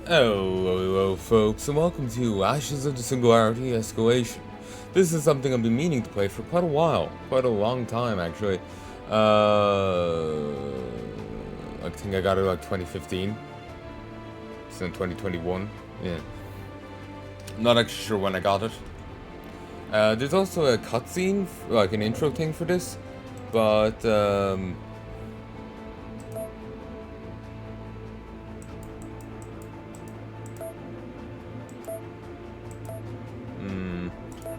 Hello, folks, and welcome to Ashes of the Singularity Escalation. This is something I've been meaning to play for quite a while, quite a long time actually. I think I got it like 2015, so in 2021. Yeah, not actually sure when I got it. There's also a cutscene, like an intro thing for this, but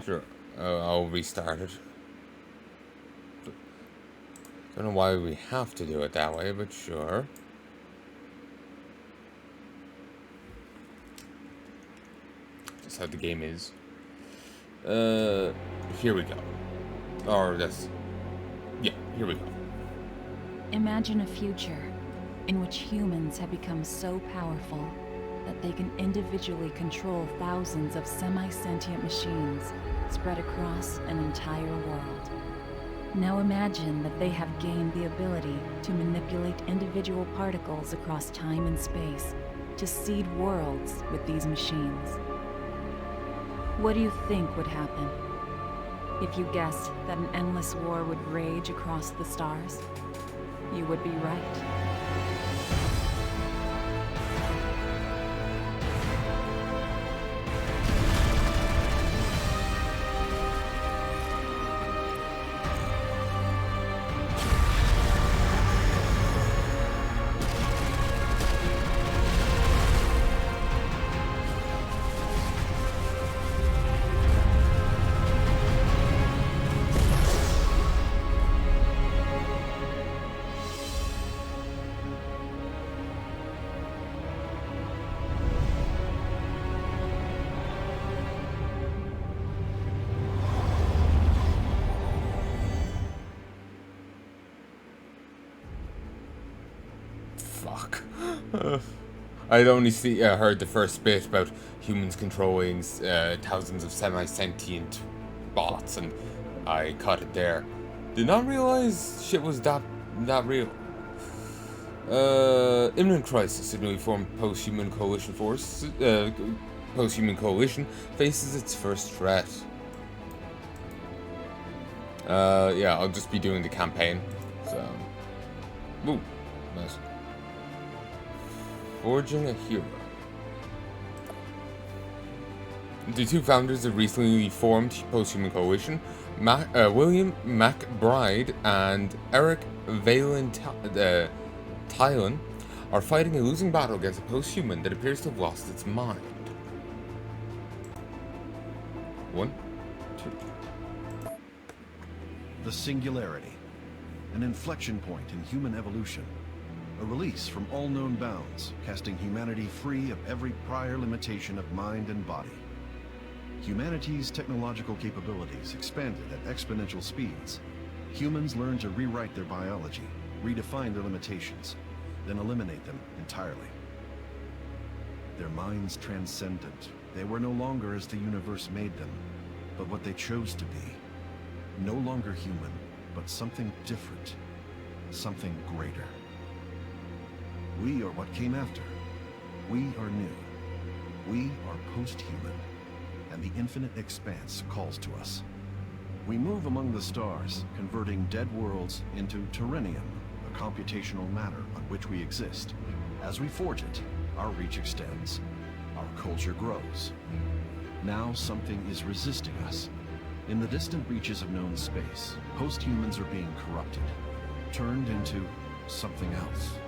sure, I'll restart it. Don't know why we have to do it that way, but sure. That's how the game is. Here we go. Or this. Yeah, here we go. Imagine a future in which humans have become so powerful that they can individually control thousands of semi-sentient machines spread across an entire world. Now imagine that they have gained the ability to manipulate individual particles across time and space to seed worlds with these machines. What do you think would happen if you guessed that an endless war would rage across the stars? You would be right. Fuck. I'd only heard the first bit about humans controlling thousands of semi-sentient bots, and I caught it there. Did not realize shit was that real. Imminent crisis. A newly formed post-human coalition force. Post-human coalition faces its first threat. Yeah, I'll just be doing the campaign. So, ooh, nice. Forging a hero. The two founders of recently formed post-human coalition, William McBride and Eric Tylen, are fighting a losing battle against a post-human that appears to have lost its mind. 1, 2. The Singularity, an inflection point in human evolution. A release from all known bounds, casting humanity free of every prior limitation of mind and body. Humanity's technological capabilities expanded at exponential speeds. Humans learned to rewrite their biology, redefine their limitations, then eliminate them entirely. Their minds transcendent, they were no longer as the universe made them, but what they chose to be. No longer human, but something different, something greater. We are what came after. We are new. We are post-human, and the infinite expanse calls to us. We move among the stars, converting dead worlds into terrenium, a computational matter on which we exist. As we forge it, our reach extends. Our culture grows. Now something is resisting us. In the distant reaches of known space, post-humans are being corrupted, turned into something else.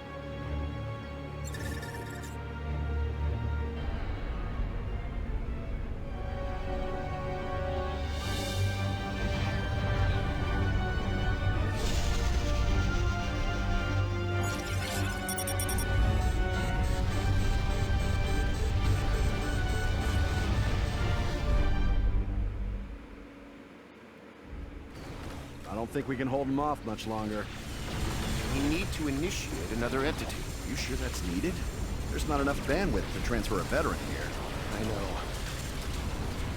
I don't think we can hold them off much longer. We need to initiate another entity. You sure that's needed? There's not enough bandwidth to transfer a veteran here. I know.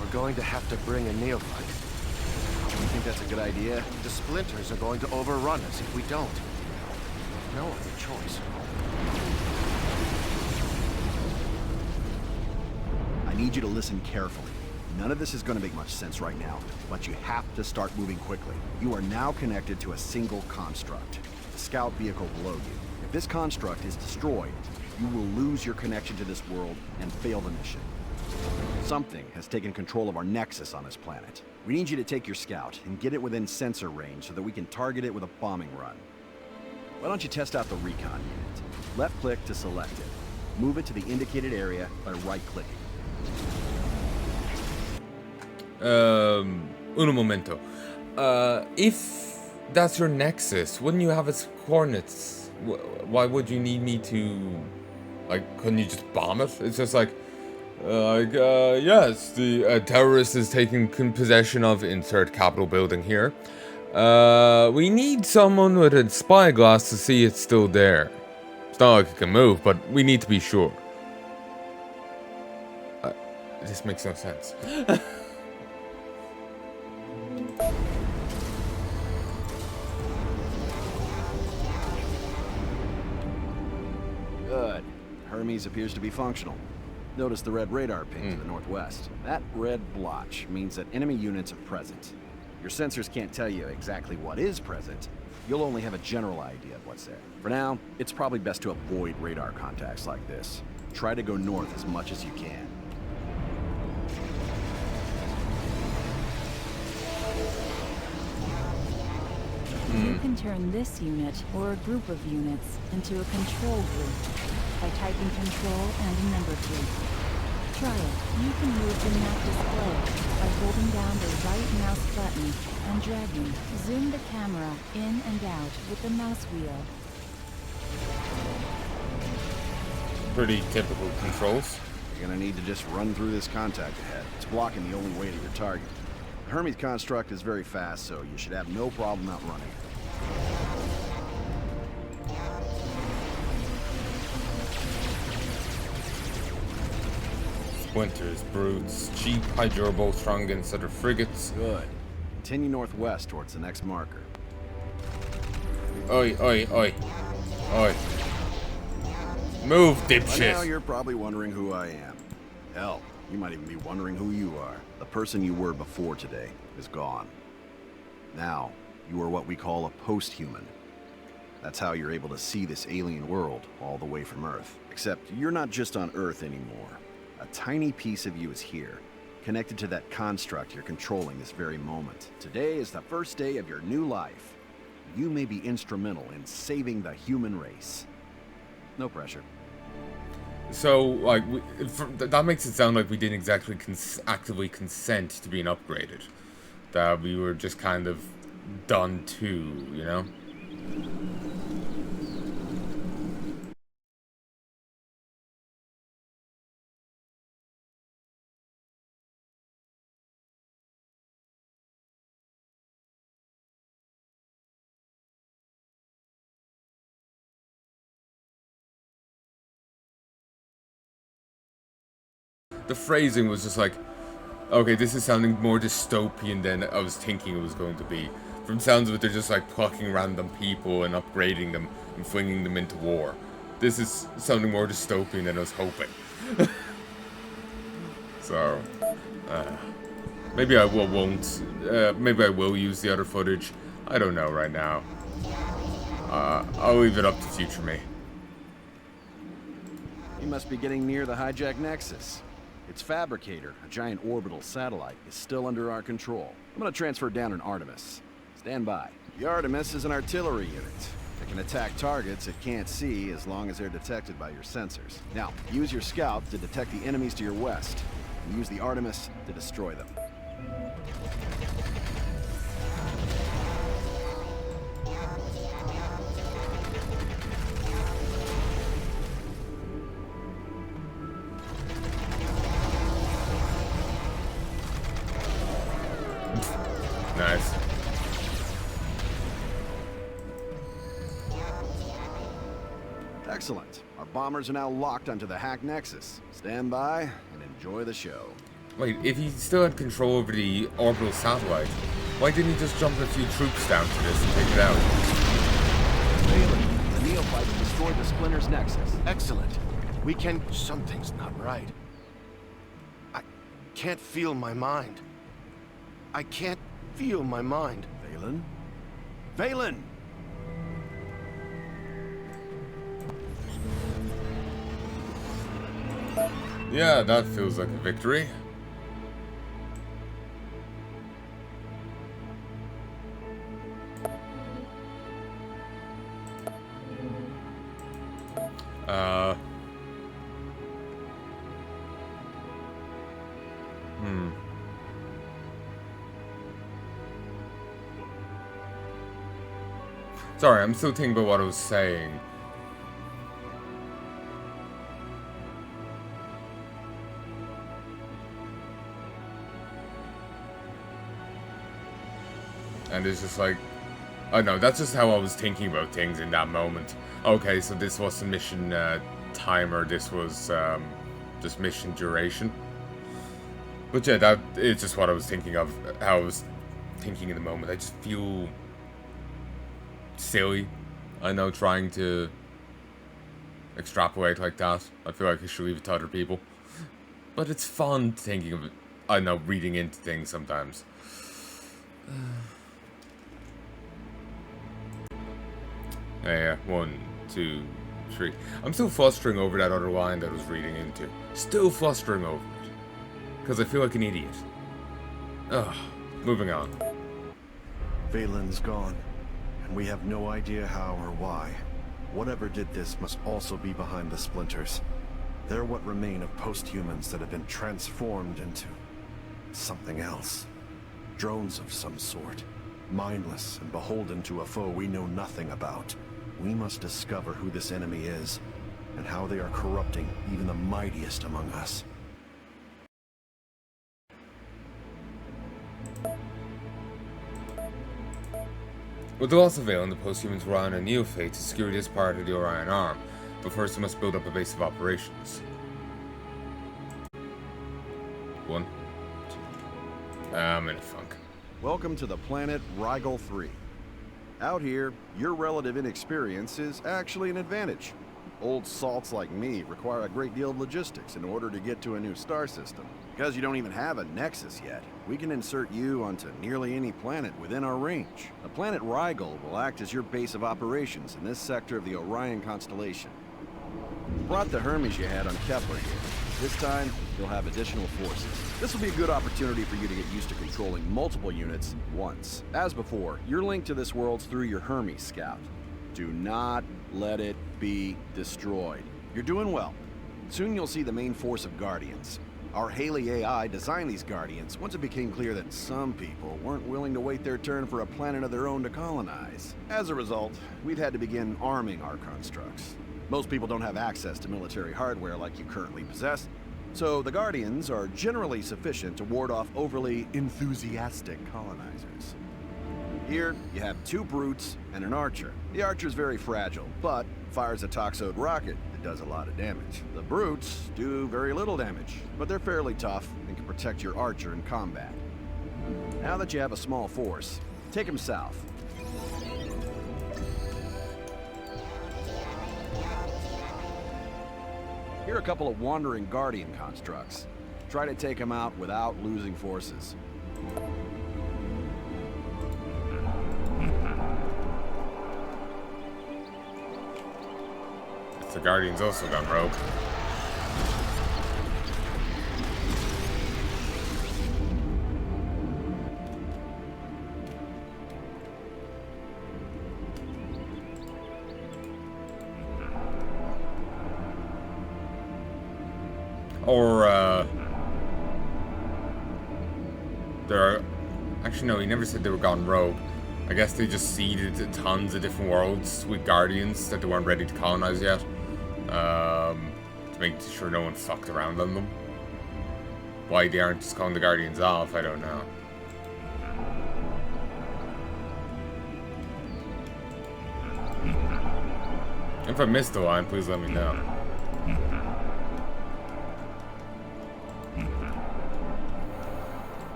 We're going to have to bring a Neophyte. You think that's a good idea? The splinters are going to overrun us if we don't. No other choice. I need you to listen carefully. None of this is going to make much sense right now, but you have to start moving quickly. You are now connected to a single construct, the scout vehicle below you. If this construct is destroyed, you will lose your connection to this world and fail the mission. Something has taken control of our nexus on this planet. We need you to take your scout and get it within sensor range so that we can target it with a bombing run. Why don't you test out the recon unit? Left click to select it. Move it to the indicated area by right-clicking. Uno momento. If that's your nexus, wouldn't you have its coordinates? Why would you need me to, like, couldn't you just bomb it? It's just like, yes, the terrorist is taking possession of insert Capitol building here. We need someone with a spyglass to see it's still there. It's not like it can move, but we need to be sure. This makes no sense. Good. Hermes appears to be functional. Notice the red radar ping to the northwest. That red blotch means that enemy units are present. Your sensors can't tell you exactly what is present. You'll only have a general idea of what's there. For now, it's probably best to avoid radar contacts like this. Try to go north as much as you can. You can turn this unit, or a group of units, into a control group by typing control and a number key. Try it. You can move the map display by holding down the right mouse button and dragging. Zoom the camera in and out with the mouse wheel. Pretty typical controls. You're gonna need to just run through this contact ahead. It's blocking the only way to your target. The Hermes construct is very fast, so you should have no problem outrunning it. Splinters, brutes, cheap hydro strong against other frigates. Good. Continue northwest towards the next marker. Oi, oi, oi. Oi. Move, By now dipshit. you're probably wondering who I am. Hell, you might even be wondering who you are. The person you were before today is gone. Now, you are what we call a post-human. That's how you're able to see this alien world all the way from Earth. Except you're not just on Earth anymore. A tiny piece of you is here, connected to that construct you're controlling this very moment. Today is the first day of your new life. You may be instrumental in saving the human race. No pressure. So, like, that makes it sound like we didn't exactly actively consent to being upgraded. That we were just kind of done too, you know? The phrasing was just like, okay, this is sounding more dystopian than I was thinking it was going to be. From sounds of it, they're just like plucking random people and upgrading them and flinging them into war. This is sounding more dystopian than I was hoping. So, maybe I won't. Maybe I will use the other footage. I don't know right now. I'll leave it up to future me. You must be getting near the hijacked Nexus. Its fabricator, a giant orbital satellite, is still under our control. I'm gonna transfer down an Artemis. Stand by. The Artemis is an artillery unit. It can attack targets it can't see as long as they're detected by your sensors. Now, use your scout to detect the enemies to your west, and use the Artemis to destroy them. Nice. Excellent. Our bombers are now locked onto the hacked Nexus. Stand by and enjoy the show. Wait, if he still had control over the orbital satellite, why didn't he just jump a few troops down to this and take it out? Bailey, the Neophyte destroyed the Splinter's Nexus. Excellent. We can... Something's not right. can't feel my mind. I can't feel my mind. Valen? Valen! Yeah, that feels like a victory. Sorry, I'm still thinking about what I was saying. And it's just like, I don't know, that's just how I was thinking about things in that moment. Okay, so this wasn't mission timer, this was just mission duration. But yeah, that is just what I was thinking of, how I was thinking in the moment. I just feel silly, I know, trying to extrapolate like that. I feel like I should leave it to other people. But it's fun thinking of it, I know, reading into things sometimes. Yeah, 1, 2, 3. I'm still flustering over that other line that I was reading into. Still flustering over it. Because I feel like an idiot. Ugh. Moving on. Valen's gone, and we have no idea how or why. Whatever did this must also be behind the splinters. They're what remain of post-humans that have been transformed into something else. Drones of some sort. Mindless and beholden to a foe we know nothing about. We must discover who this enemy is, and how they are corrupting even the mightiest among us. With the loss of Valen, the post-humans Orion and Neophyte to secure this part of the Orion arm, but first we must build up a base of operations. 1, 2. I'm in a funk. Welcome to the planet Rigel 3. Out here, your relative inexperience is actually an advantage. Old salts like me require a great deal of logistics in order to get to a new star system. Because you don't even have a nexus yet, we can insert you onto nearly any planet within our range. The planet Rigel will act as your base of operations in this sector of the Orion constellation. Brought the Hermes you had on Kepler here. This time, you'll have additional forces. This will be a good opportunity for you to get used to controlling multiple units once. As before, you're linked to this world through your Hermes scout. Do not let it be destroyed. You're doing well. Soon you'll see the main force of Guardians. Our Heya AI designed these Guardians once it became clear that some people weren't willing to wait their turn for a planet of their own to colonize. As a result, we've had to begin arming our constructs. Most people don't have access to military hardware like you currently possess, so the Guardians are generally sufficient to ward off overly enthusiastic colonizers. Here, you have 2 brutes and an archer. The archer's very fragile, but fires a toxode rocket that does a lot of damage. The brutes do very little damage, but they're fairly tough and can protect your archer in combat. Now that you have a small force, take him south. Here are a couple of wandering Guardian constructs. Try to take them out without losing forces. The Guardian's also gone rogue. Or, there are... Actually, no, he never said they were gone rogue. I guess they just seeded tons of different worlds with Guardians that they weren't ready to colonize yet. To make sure no one fucked around on them. Why they aren't just calling the Guardians off, I don't know. If I missed the line, please let me know.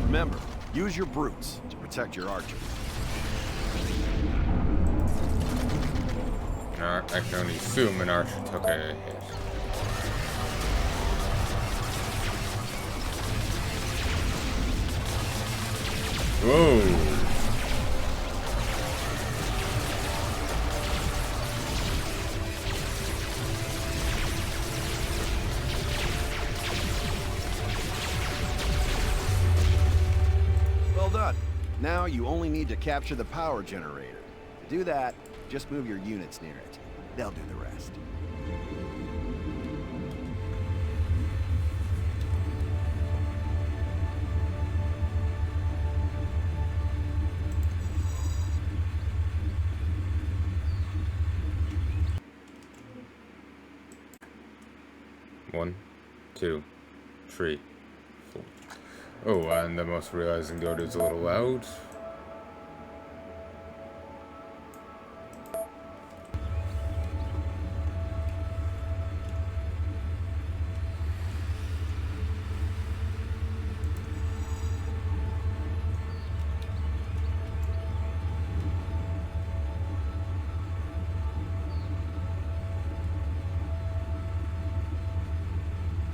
Remember, use your brutes to protect your archer. I can only assume an archer took a hit. Whoa! Well done. Now you only need to capture the power generator. To do that, just move your units near it. They'll do the rest. One, two, three, four. Oh, and I'm also realizing the order's a little loud.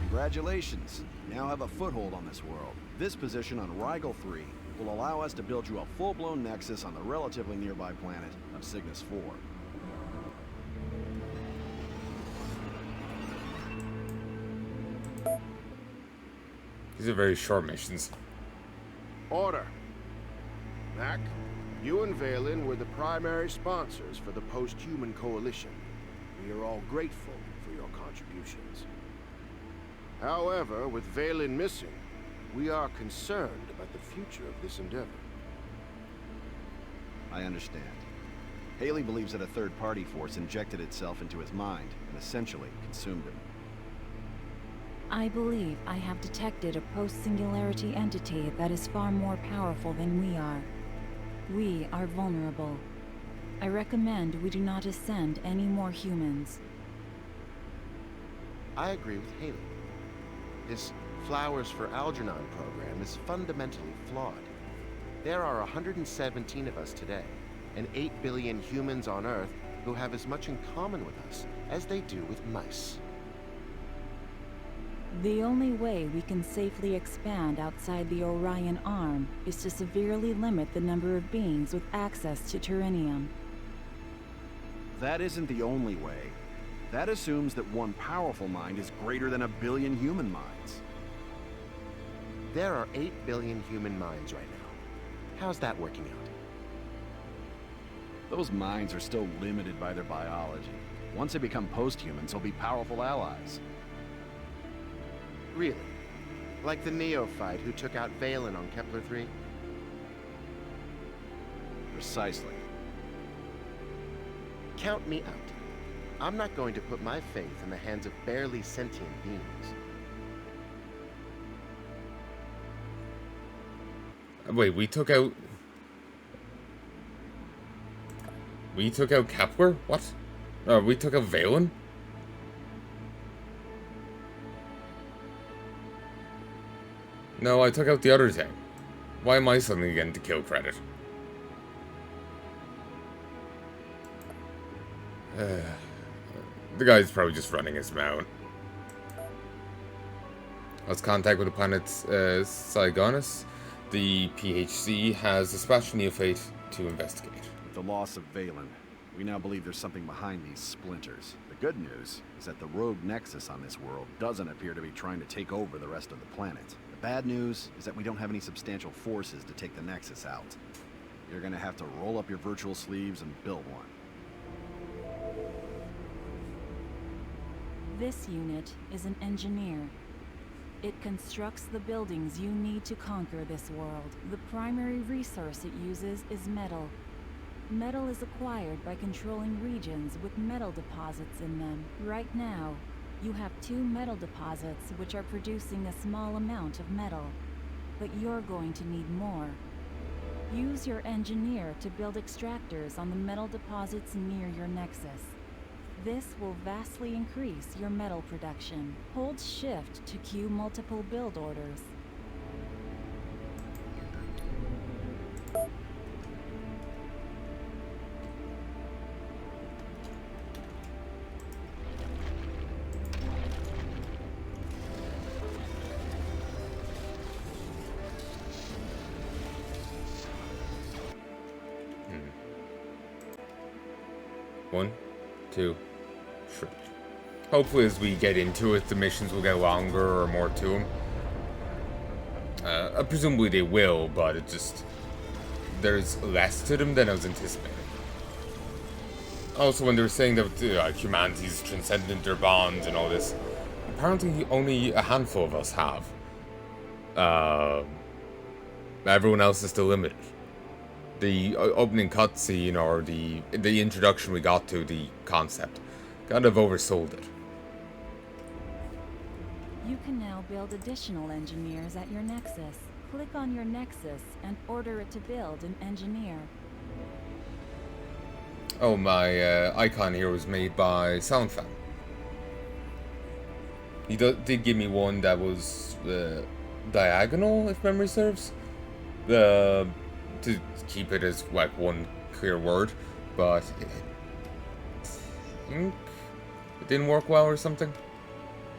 Congratulations. You now have a foothold on this world. This position on Rigel 3 will allow us to build you a full-blown nexus on the relatively nearby planet of Cygnus 4. These are very short missions. Order. Mac, you and Valen were the primary sponsors for the Post-Human Coalition. We are all grateful for your contributions. However, with Valen missing, we are concerned about the future of this endeavor. I understand. Haley believes that a third-party force injected itself into his mind and essentially consumed him. I believe I have detected a post-singularity entity that is far more powerful than we are. We are vulnerable. I recommend we do not ascend any more humans. I agree with Haley. This Flowers for Algernon program is fundamentally flawed. There are 117 of us today, and 8 billion humans on Earth who have as much in common with us as they do with mice. The only way we can safely expand outside the Orion Arm is to severely limit the number of beings with access to Turinium. That isn't the only way. That assumes that one powerful mind is greater than a billion human minds. There are 8 billion human minds right now. How's that working out? Those minds are still limited by their biology. Once they become post-humans, they'll be powerful allies. Really? Like the Neophyte who took out Valen on Kepler 3? Precisely. Count me out. I'm not going to put my faith in the hands of barely sentient beings. Wait, we took out Kepler? What? We took out Valen? No, I took out the other thing. Why am I suddenly getting the kill credit? The guy's probably just running his mouth. Lost contact with the planet Saigonus. The PHC has dispatched Neophyte to investigate. With the loss of Valen, we now believe there's something behind these splinters. The good news is that the rogue nexus on this world doesn't appear to be trying to take over the rest of the planet. The bad news is that we don't have any substantial forces to take the nexus out. You're gonna have to roll up your virtual sleeves and build one. This unit is an engineer. It constructs the buildings you need to conquer this world. The primary resource it uses is metal. Metal is acquired by controlling regions with metal deposits in them. Right now, you have 2 metal deposits which are producing a small amount of metal. But you're going to need more. Use your engineer to build extractors on the metal deposits near your nexus. This will vastly increase your metal production. Hold Shift to queue multiple build orders. 1, 2, 3. Hopefully as we get into it, the missions will get longer or more to them. Presumably they will, but it just... there's less to them than I was anticipating. Also, when they were saying that humanity's transcendent their bonds and all this, apparently only a handful of us have. Everyone else is still limited. The opening cutscene, or the introduction we got to the concept, kind of oversold it. You can now build additional engineers at your Nexus. Click on your Nexus and order it to build an engineer. Oh, my icon here was made by Soundfan. He did give me one that was diagonal, if memory serves. To keep it as like one clear word, but it didn't work well or something.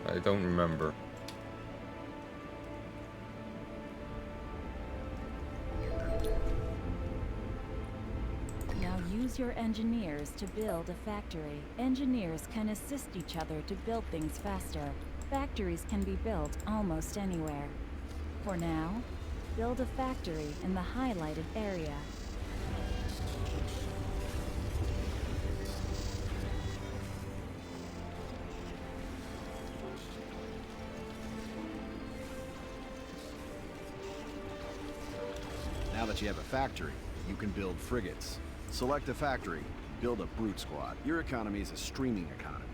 I don't remember. Now use your engineers to build a factory. Engineers can assist each other to build things faster. Factories can be built almost anywhere. For now, build a factory in the highlighted area. Now that you have a factory, you can build frigates. Select a factory, build a brute squad. Your economy is a streaming economy.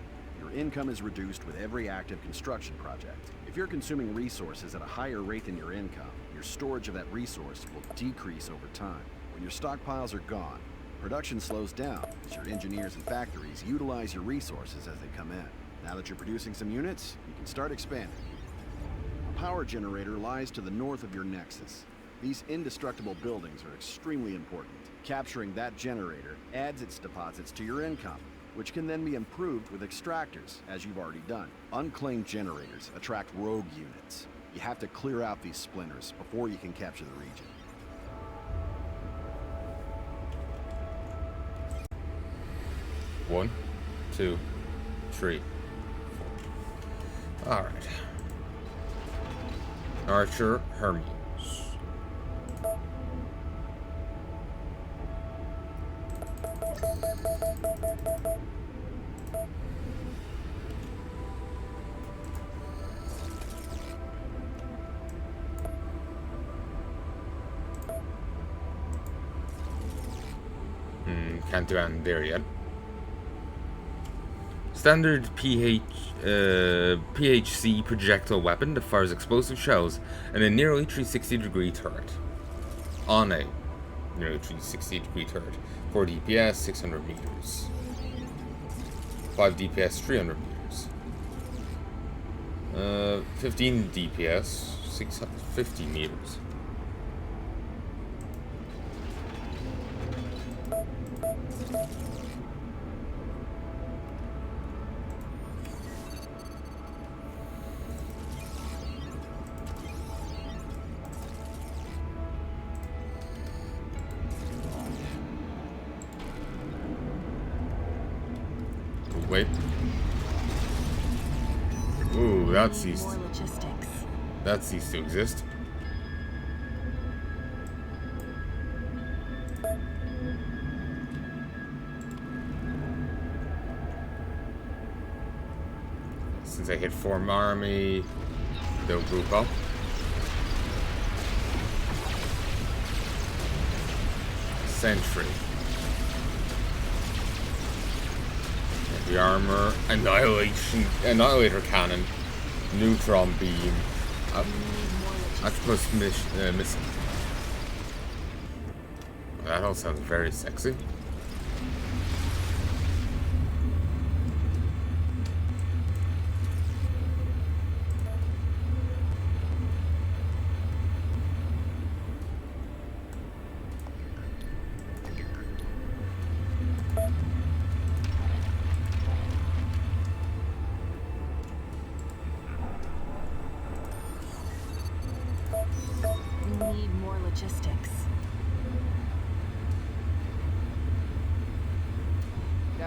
Your income is reduced with every active construction project. If you're consuming resources at a higher rate than your income, your storage of that resource will decrease over time. When your stockpiles are gone, production slows down as your engineers and factories utilize your resources as they come in. Now that you're producing some units, you can start expanding. A power generator lies to the north of your Nexus. These indestructible buildings are extremely important. Capturing that generator adds its deposits to your income, which can then be improved with extractors, as you've already done. Unclaimed generators attract rogue units. You have to clear out these splinters before you can capture the region. One, 2, 3, 4. Alright. Archer, Hermes. Can't do anything there yet. Standard PHC projectile weapon that fires explosive shells and a nearly 360-degree turret. On a nearly 360-degree turret. 4 DPS, 600 meters. 5 DPS, 300 meters. 15 DPS, 650 meters. Wait. Ooh, that ceased. More logistics. That ceased to exist. Since I hit form army, they'll group up. Sentry. Heavy armor, annihilator cannon, neutron beam, octopus missile. That all sounds very sexy.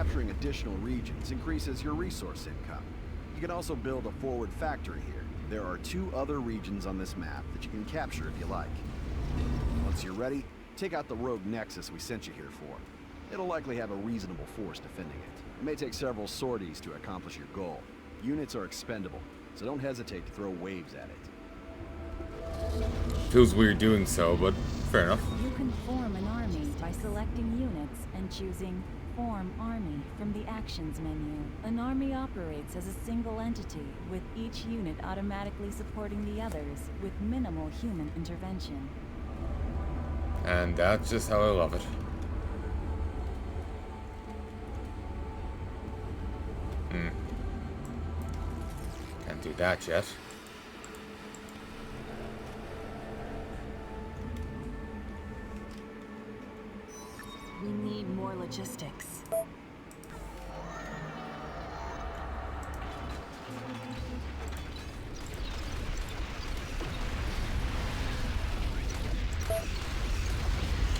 capturing additional regions increases your resource income. You can also build a forward factory here. There are 2 other regions on this map that you can capture if you like. Once you're ready, take out the rogue nexus we sent you here for. It'll likely have a reasonable force defending it. It may take several sorties to accomplish your goal. Units are expendable, so don't hesitate to throw waves at it. Feels weird doing so, but fair enough. You can form an army by selecting units and choosing Form Army from the Actions menu. An army operates as a single entity, with each unit automatically supporting the others with minimal human intervention. And that's just how I love it. Can't do that yet. We need more logistics.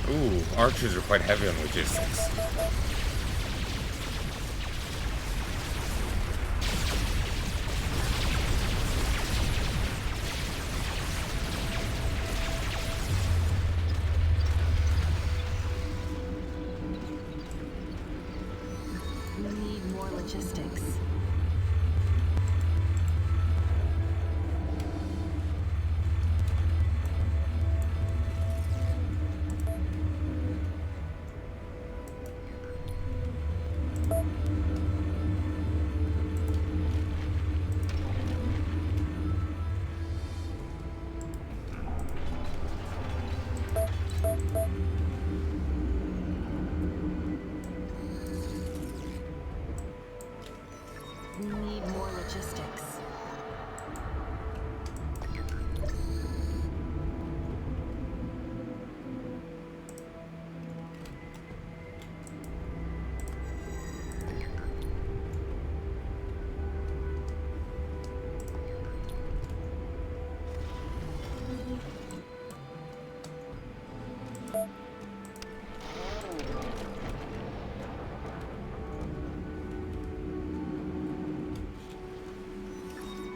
Ooh, archers are quite heavy on logistics. We need more logistics. We need more logistics.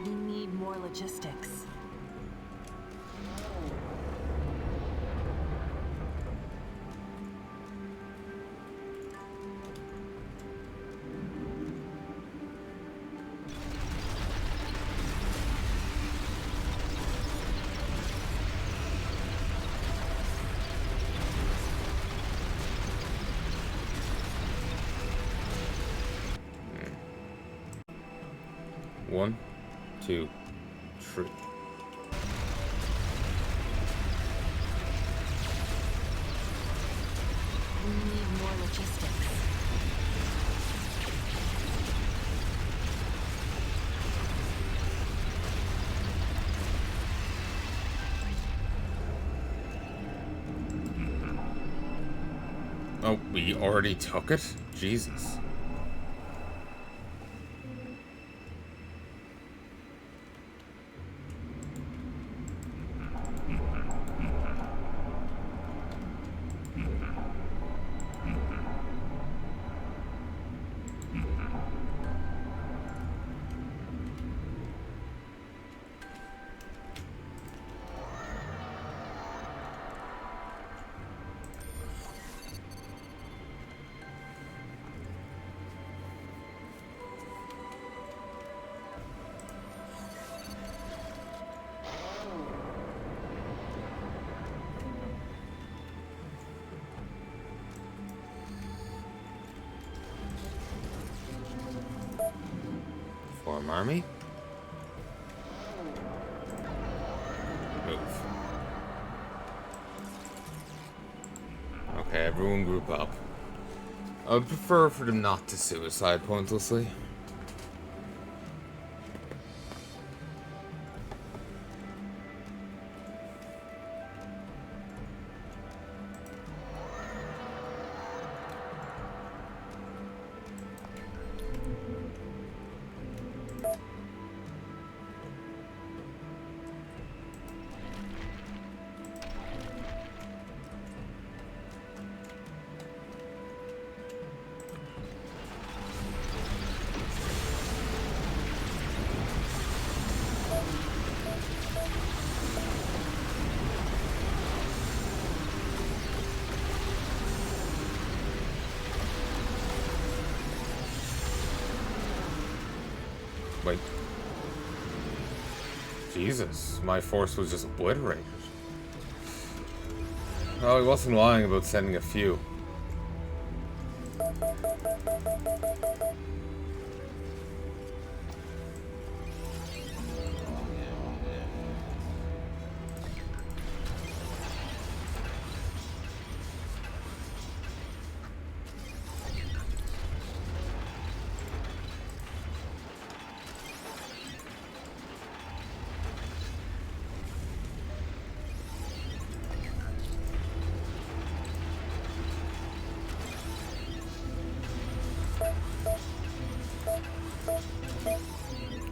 We need more logistics. One, two, three. We need more logistics. Oh, we already took it? Jesus. Form army. Move. Okay, everyone group up. I would prefer for them not to suicide pointlessly. Wait. Jesus, my force was just obliterated. Oh, he wasn't lying about sending a few.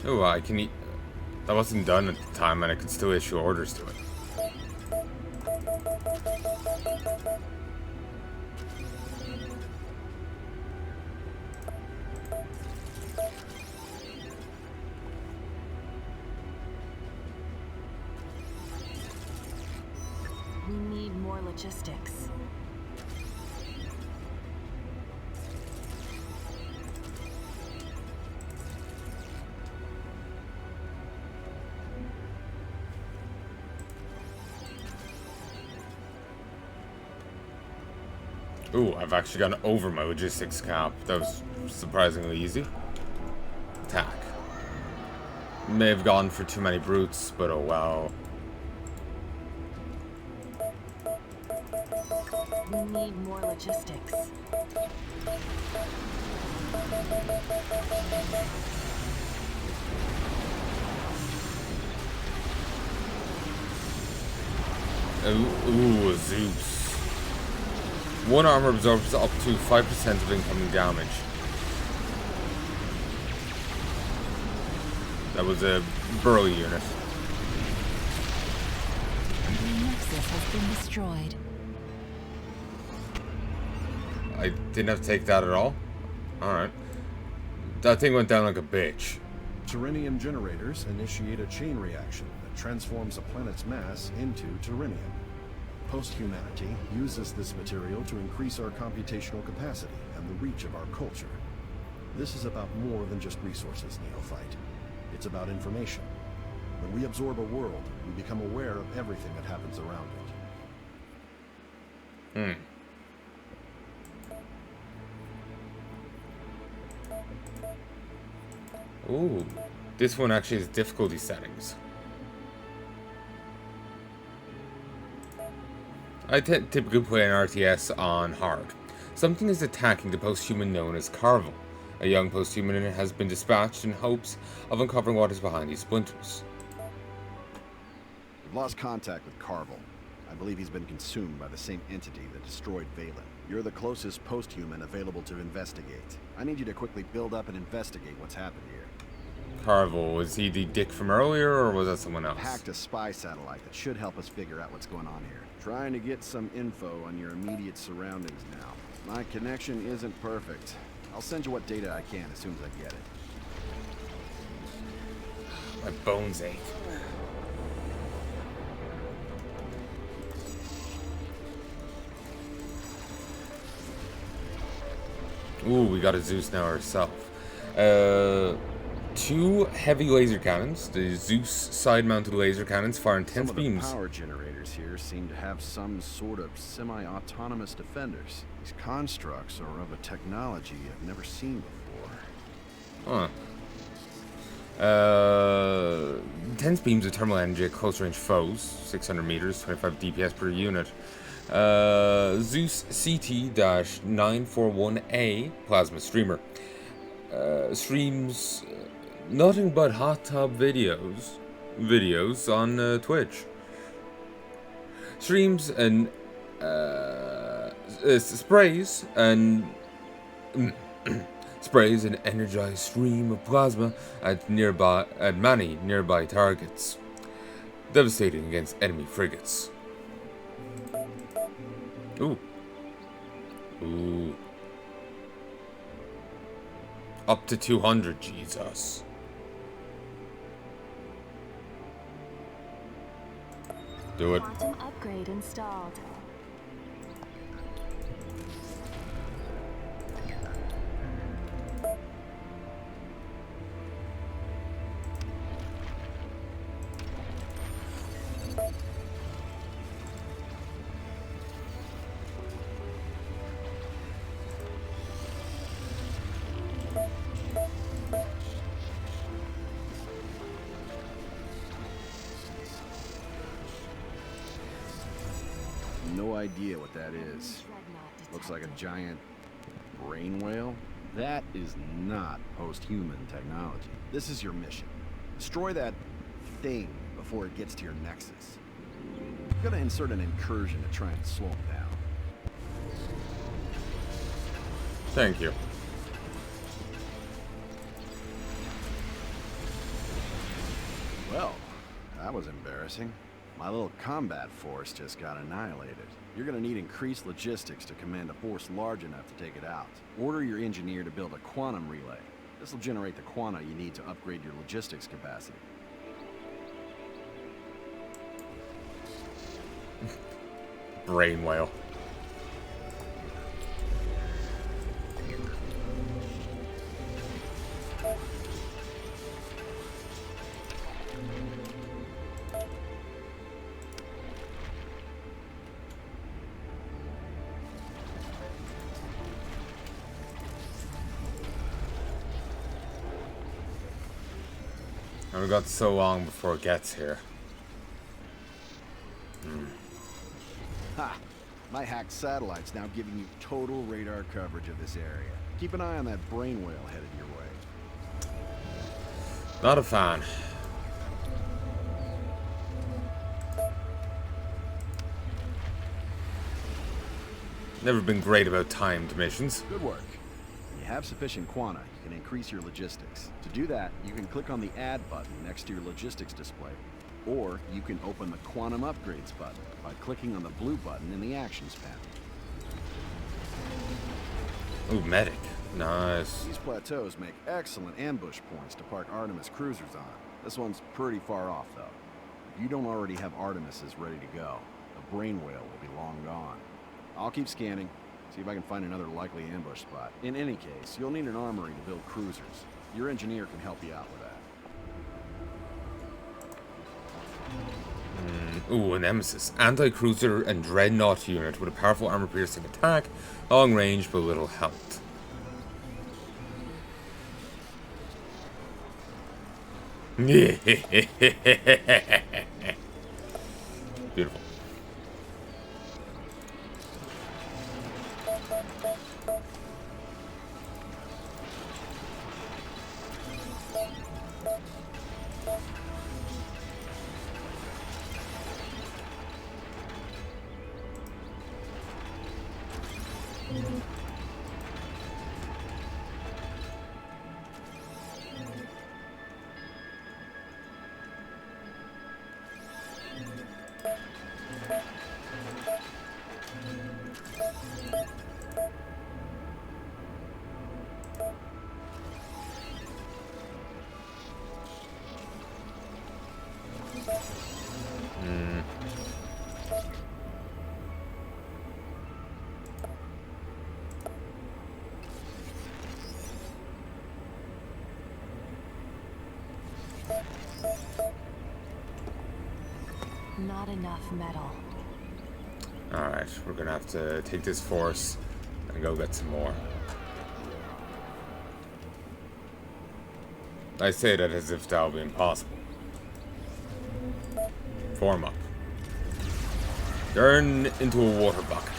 Oh, I can eat. That wasn't done at the time, and I could still issue orders to it. We need more logistics. Ooh, I've actually gone over my logistics cap. That was surprisingly easy. Attack. May have gone for too many brutes, but oh well. We need more logistics. Ooh, Zeus. One armor absorbs up to 5% of incoming damage. That was a burly unit. The Nexus has been destroyed. I didn't have to take that at all? Alright. That thing went down like a bitch. Terrenium generators initiate a chain reaction that transforms a planet's mass into terrenium. Post-humanity uses this material to increase our computational capacity and the reach of our culture. This is about more than just resources, Neophyte. It's about information. When we absorb a world, we become aware of everything that happens around it. Ooh, this one actually has difficulty settings. I typically play an RTS on hard. Something is attacking the post-human known as Carvel. A young post-human has been dispatched in hopes of uncovering what is behind these splinters. We've lost contact with Carvel. I believe he's been consumed by the same entity that destroyed Valen. You're the closest post-human available to investigate. I need you to quickly build up and investigate what's happened here. Carvel, was he the dick from earlier, or was that someone else? Hacked a spy satellite that should help us figure out what's going on here. Trying to get some info on your immediate surroundings now. My connection isn't perfect. I'll send you what data I can as soon as I get it. My bones ache. Ooh, we got a Zeus now ourselves. 2 heavy laser cannons. The Zeus side-mounted laser cannons fire intense beams. Some of the power generators here seem to have some sort of semi-autonomous defenders. These constructs are of a technology I've never seen before. Huh. Intense beams of thermal energy at close-range foes. 600 meters, 25 DPS per unit. Zeus CT-941A plasma streamer. Streams nothing but hot tub videos on Twitch. Streams and sprays an energized stream of plasma at many nearby targets, devastating against enemy frigates. Ooh. Up to 200, Jesus. Do it. Quantum upgrade installed. idea what that is. Looks like a giant brain whale. That is not post-human technology. This is your mission. Destroy that thing before it gets to your nexus. I'm gonna insert an incursion to try and slow him down. Thank you. Well, that was embarrassing. My little combat force just got annihilated. You're gonna need increased logistics to command a force large enough to take it out. Order your engineer to build a quantum relay. This will generate the quanta you need to upgrade your logistics capacity. Brain whale. And we got so long before it gets here. Ha! My hacked satellite's now giving you total radar coverage of this area. Keep an eye on that brain whale headed your way. Not a fan. Never been great about timed missions. Good work. When you have sufficient quanta, you can increase your logistics. To do that, you can click on the Add button next to your logistics display. Or you can open the Quantum Upgrades button by clicking on the blue button in the Actions panel. Ooh, medic. Nice. These plateaus make excellent ambush points to park Artemis cruisers on. This one's pretty far off, though. If you don't already have Artemises ready to go, the brain whale will be long gone. I'll keep scanning, see if I can find another likely ambush spot. In any case, you'll need an armory to build cruisers. Your engineer can help you out with that. Ooh, a nemesis. Anti-cruiser and dreadnought unit with a powerful armor-piercing attack, long range but little health. Beautiful. Not enough metal. Alright, we're gonna have to take this force and go get some more. I say that as if that'll be impossible. Form up. Turn into a water bucket.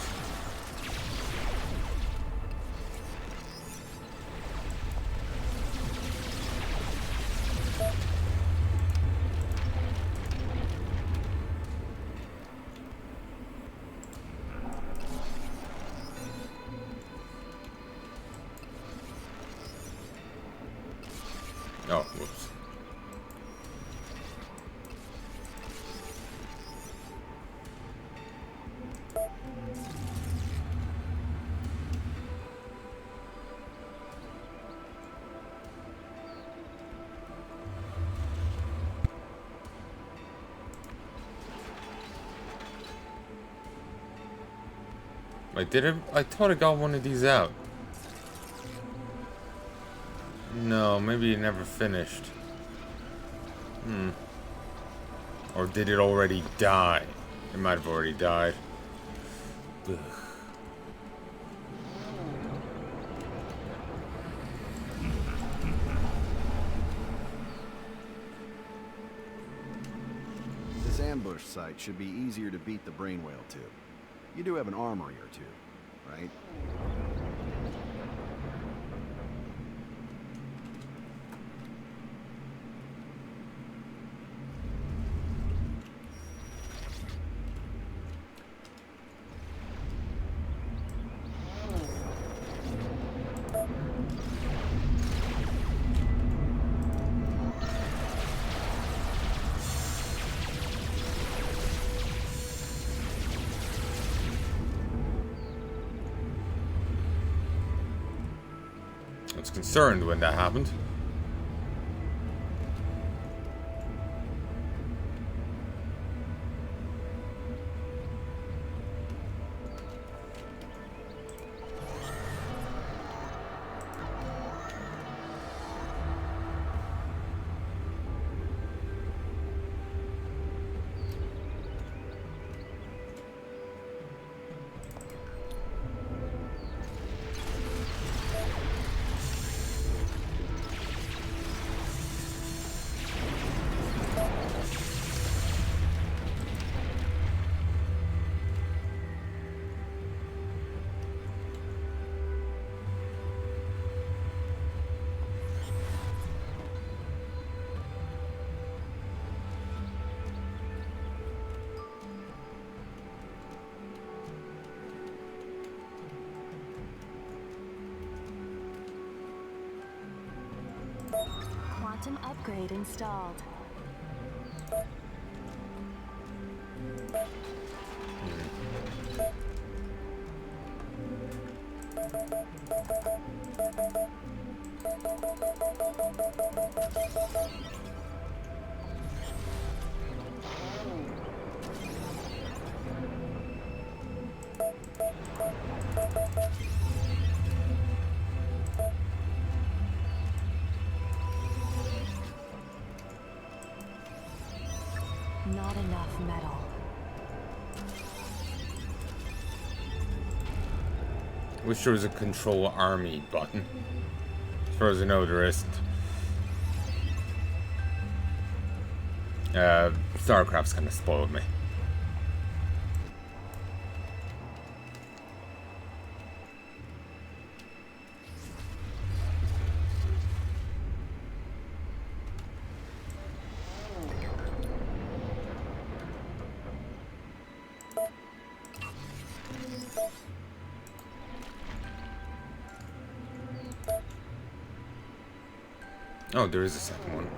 Oh, whoops. Wait, I thought I got one of these out. No, maybe it never finished. Or did it already die? It might have already died. Ugh. This ambush site should be easier to beat the brain whale to. You do have an armory or two, right? I was concerned when that happened. Quantum upgrade installed. Not enough metal. Wish there was a control army button. As far as I know, there isn't. StarCraft's kind of spoiled me. Oh, there is a second one.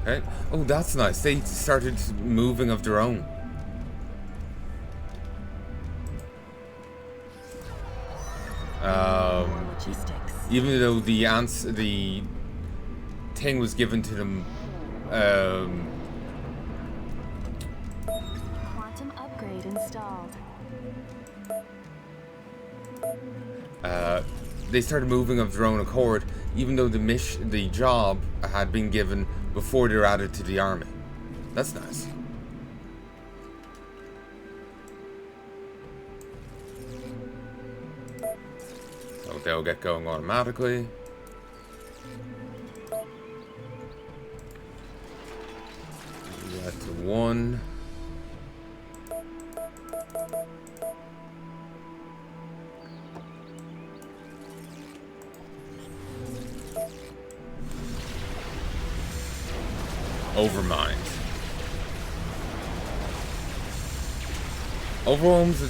Okay. Oh, that's nice. They started moving of their own. Even though the thing was given to them, Quantum upgrade installed. they started moving of their own accord, even though the job had been given before they were added to the army. That's nice. So they'll get going automatically. Do that to 1. Overmind. Overwhelms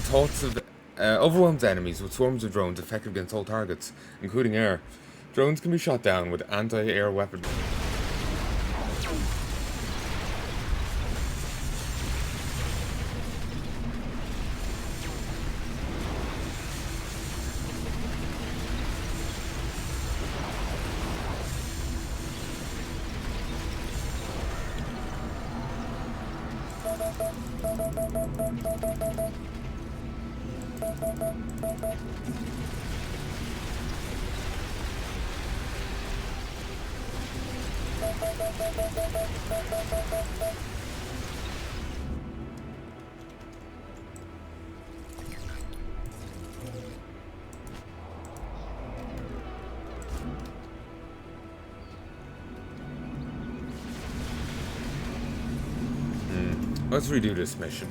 enemies with swarms of drones effective against all targets, including air. Drones can be shot down with anti-air weaponry. Let's redo this mission.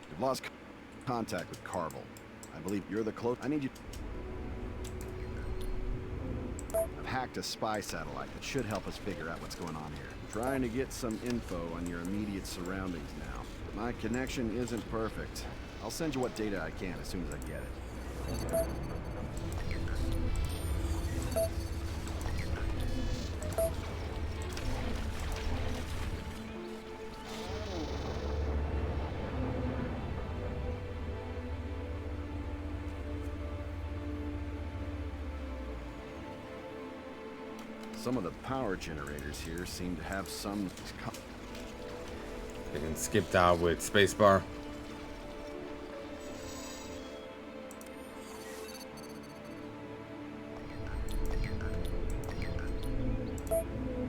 We've lost contact with Carvel. I believe you're the close. I need you. I've hacked a spy satellite that should help us figure out what's going on here. Trying to get some info on your immediate surroundings now. My connection isn't perfect. I'll send you what data I can as soon as I get it. Some of the power generators here seem to have some... You can skip that with spacebar.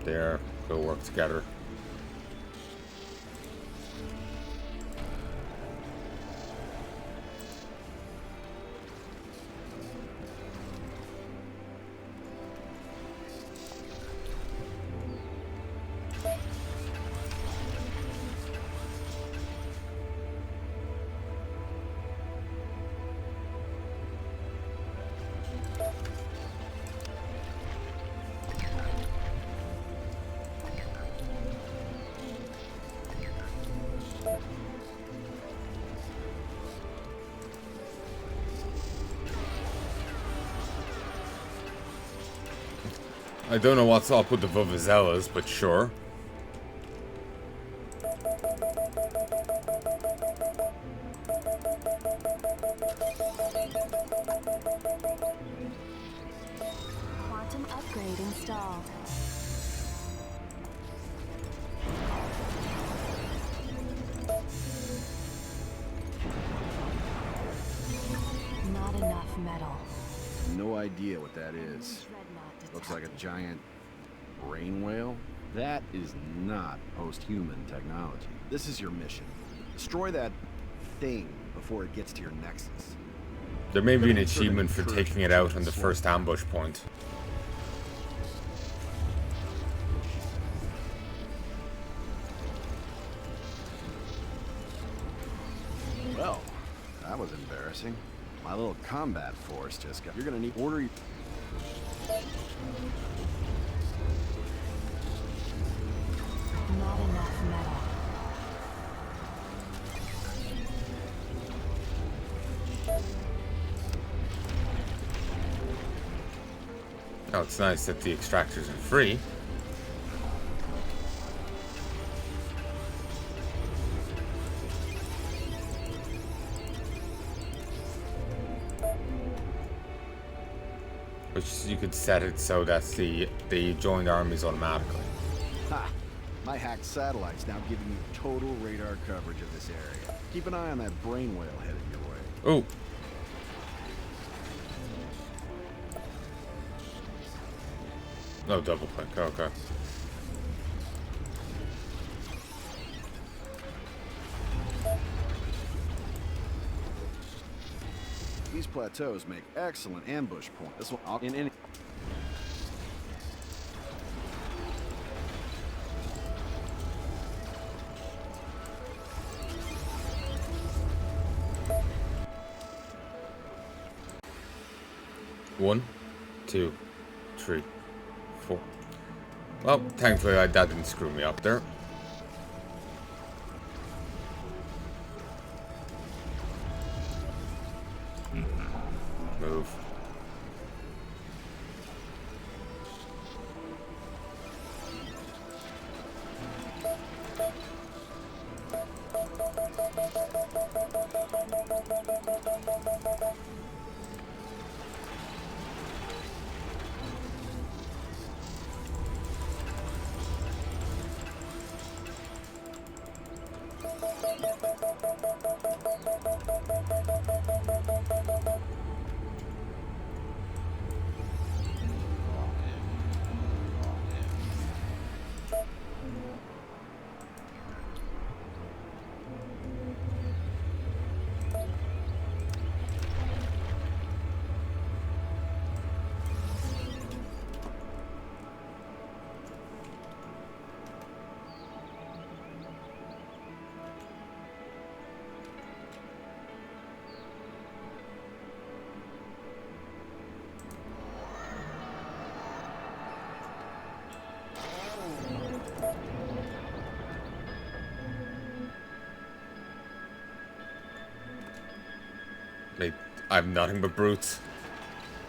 There, go work together. I don't know what's up with the Vuvuzelas, but sure. Quantum upgrade installed. Not enough metal. No idea what that is. Looks like a giant brain whale. That is not post-human technology. This is your mission. Destroy that thing before it gets to your nexus. There may be an achievement for taking it out on the first ambush point. Well, that was embarrassing. My little combat force just got... You're gonna need order... Not enough metal. Oh, it's nice that the extractors are free. Which you could set it so that the joined armies automatically. Ha! My hacked satellite's now giving you total radar coverage of this area. Keep an eye on that brain whale headed your way. Oh. No double click, okay. These plateaus make excellent ambush points. This will in any... One, two, three, four. Well, thankfully that didn't screw me up there. Move. I have nothing but brutes.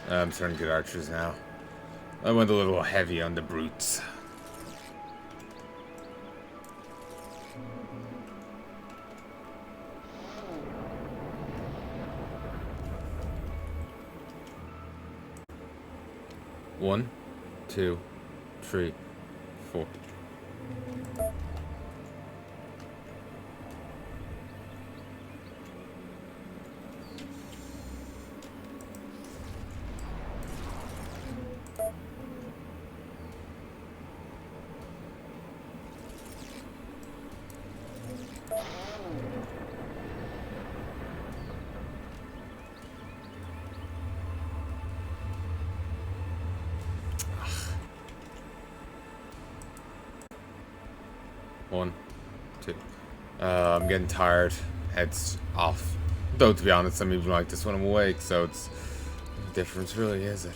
I'm starting to get archers now. I went a little heavy on the brutes. One, 2, 3, 4. One, 2. I'm getting tired. Head's off. Though, to be honest, I'm even like this when I'm awake, so it's... no difference really, is it?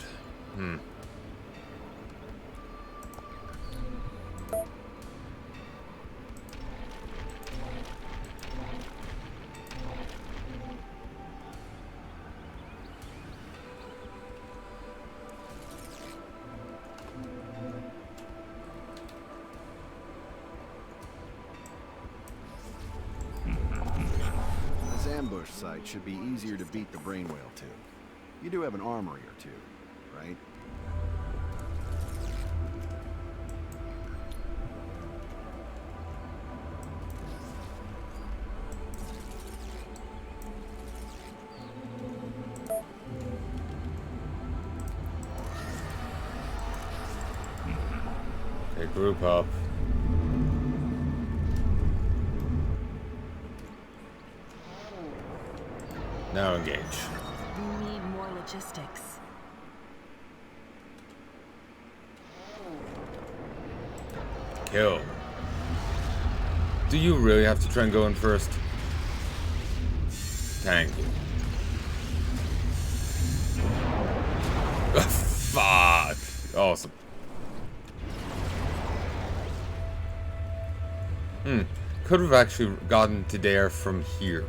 This ambush site should be easier to beat the brain whale to. You do have an armory or two, right? Okay, group up. Now engage. We need more logistics. Kill. Do you really have to try and go in first? Thank you. Fuck. Awesome. Could have actually gotten to there from here.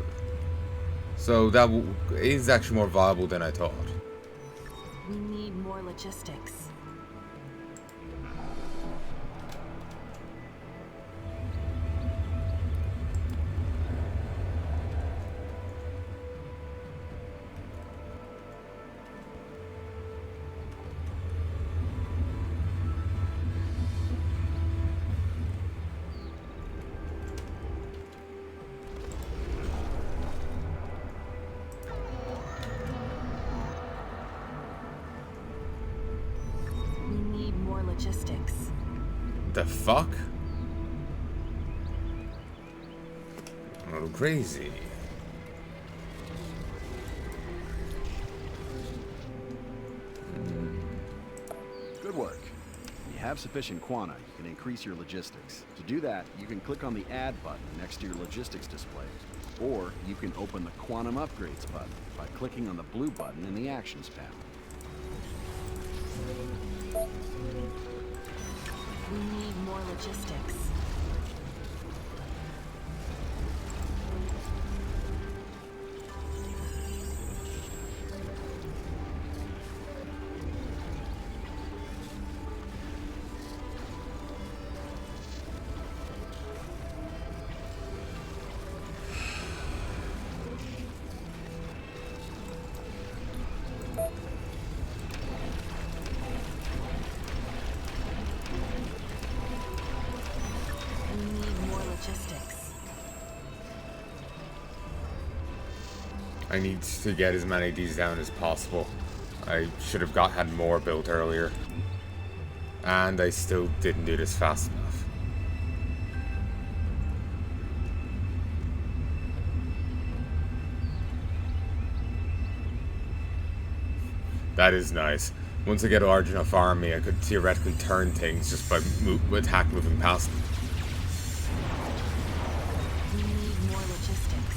So that is actually more viable than I thought. We need more logistics. Logistics. The fuck? I'm a little crazy. Good work. When you have sufficient quanta, you can increase your logistics. To do that, you can click on the Add button next to your logistics display. Or you can open the Quantum Upgrades button by clicking on the blue button in the Actions panel. We need more logistics. I need to get as many of these down as possible. I should have had more built earlier. And I still didn't do this fast enough. That is nice. Once I get a large enough army, I could theoretically turn things just by attack moving past them. We need more logistics.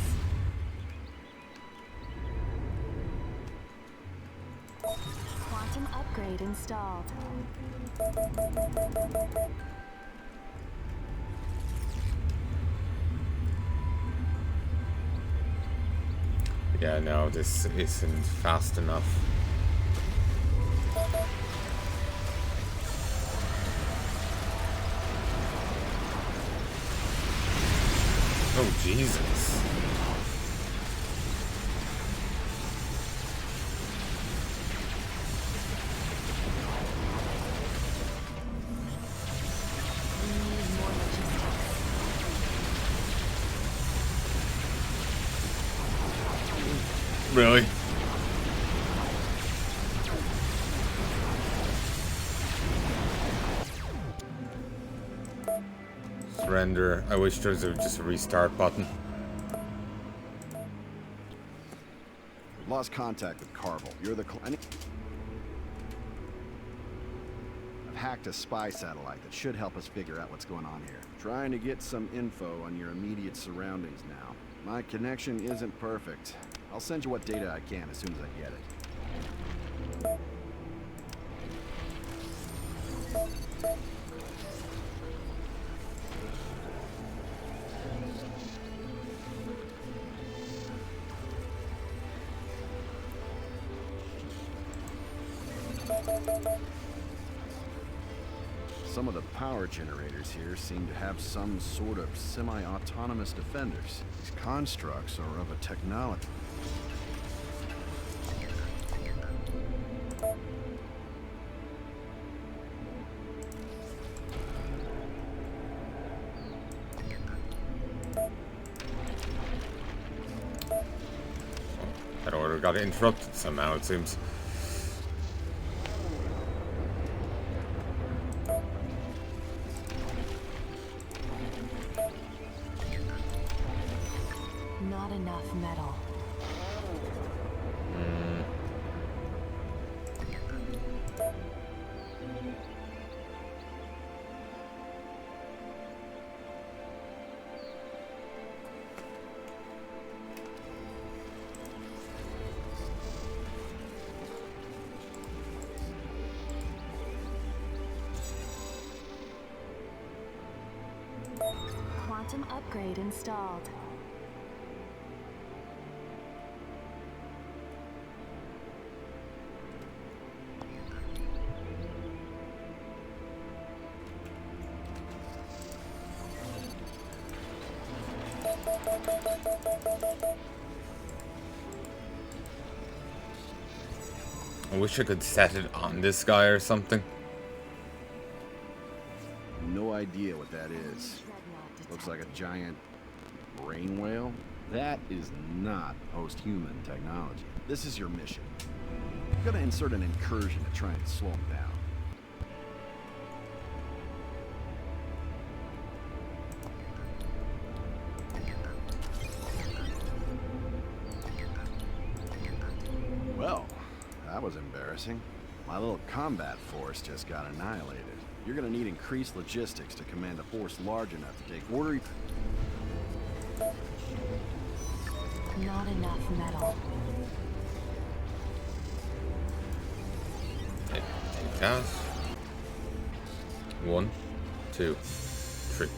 Quantum upgrade installed. Yeah, no, this isn't fast enough. Oh, Jesus. Really? Surrender. I wish there was just a restart button. Lost contact with Carvel. You're the I've hacked a spy satellite that should help us figure out what's going on here. Trying to get some info on your immediate surroundings now. My connection isn't perfect. I'll send you what data I can as soon as I get it. Some of the power generators here seem to have some sort of semi-autonomous defenders. These constructs are of a technology. That order got interrupted somehow, it seems. Not enough metal. Quantum upgrade installed. I wish I could set it on this guy or something. No idea what that is. Looks like a giant brain whale. That is not post-human technology. This is your mission. I'm gonna insert an incursion to try and slow him down. Well, that was embarrassing. My little combat force just got annihilated. You're gonna need increased logistics to command a force large enough to take order. Not enough metal. Take that. 1, 2, 3.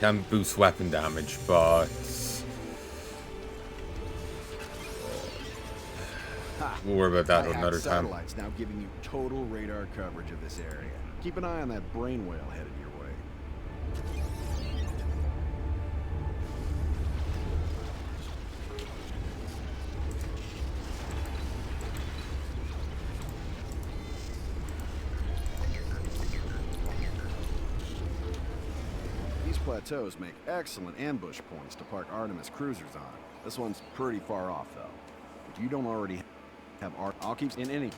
Can boost weapon damage, but we'll worry about that another time. Satellites now giving you total radar coverage of this area. Keep an eye on that brain whale headed your way. These plateaus make excellent ambush points to park Artemis cruisers on. This one's pretty far off, though. If you don't already have I'll keep in any.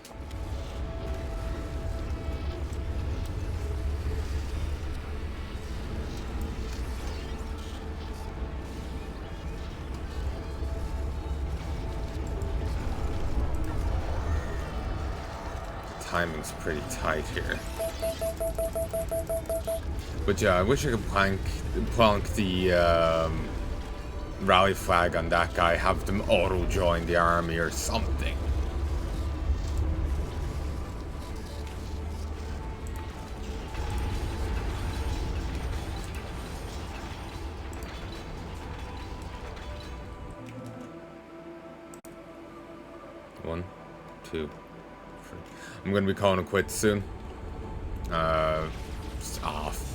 Timing's pretty tight here. But yeah, I wish I could plank the rally flag on that guy, have them auto-join the army or something. 1, 2, 3. I'm gonna be calling it quits soon. Just off.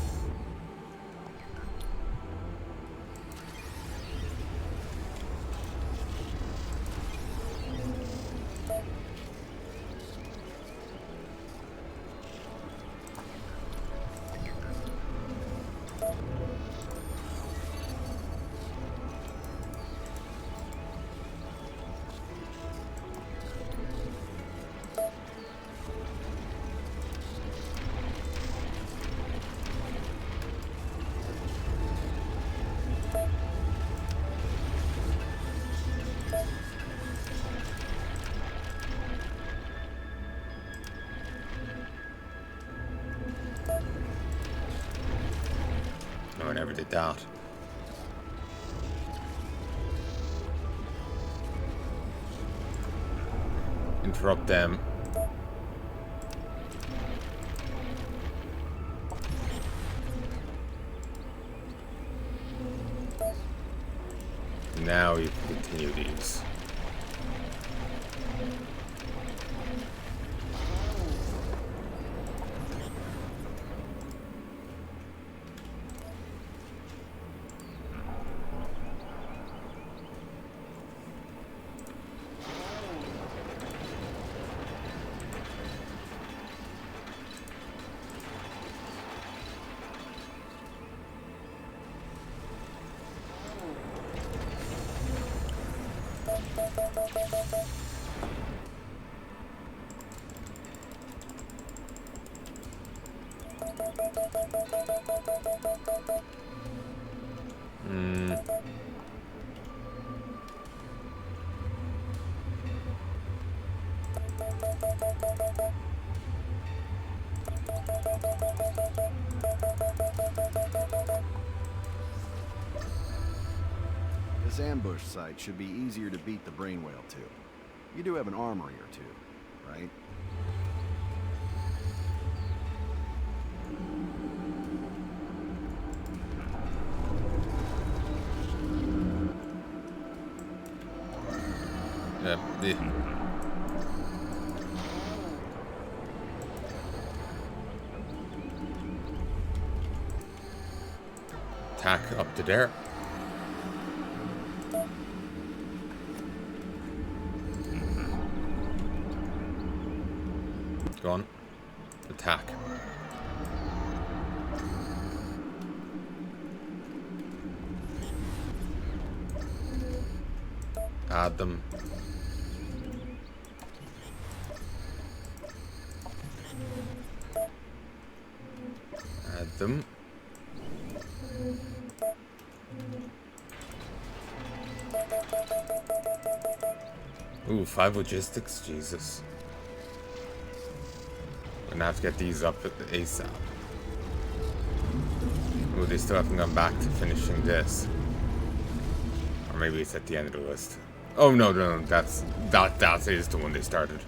No, I never did that. Interrupt them. Now you can continue these. This ambush site should be easier to beat the brain whale to. You do have an armory or two, right? Yeah. Attack up to there. Go on. Attack. Add them. Add them. Ooh, 5 logistics? Jesus. I'm gonna have to get these up at the ASAP. Ooh, they still haven't gone back to finishing this. Or maybe it's at the end of the list. Oh no, that is the one they started.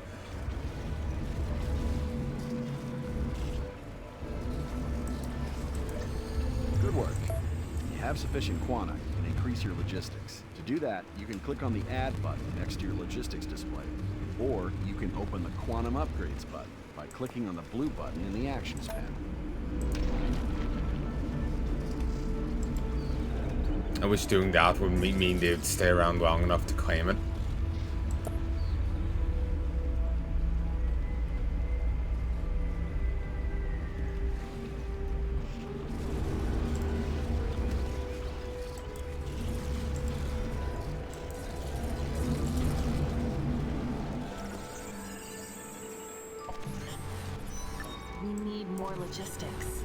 Good work. You have sufficient quanta, you can increase your logistics. To do that, you can click on the Add button next to your logistics display. Or you can open the Quantum Upgrades button by clicking on the blue button in the Actions panel. I wish doing that would mean they'd stay around long enough to claim it. We need more logistics.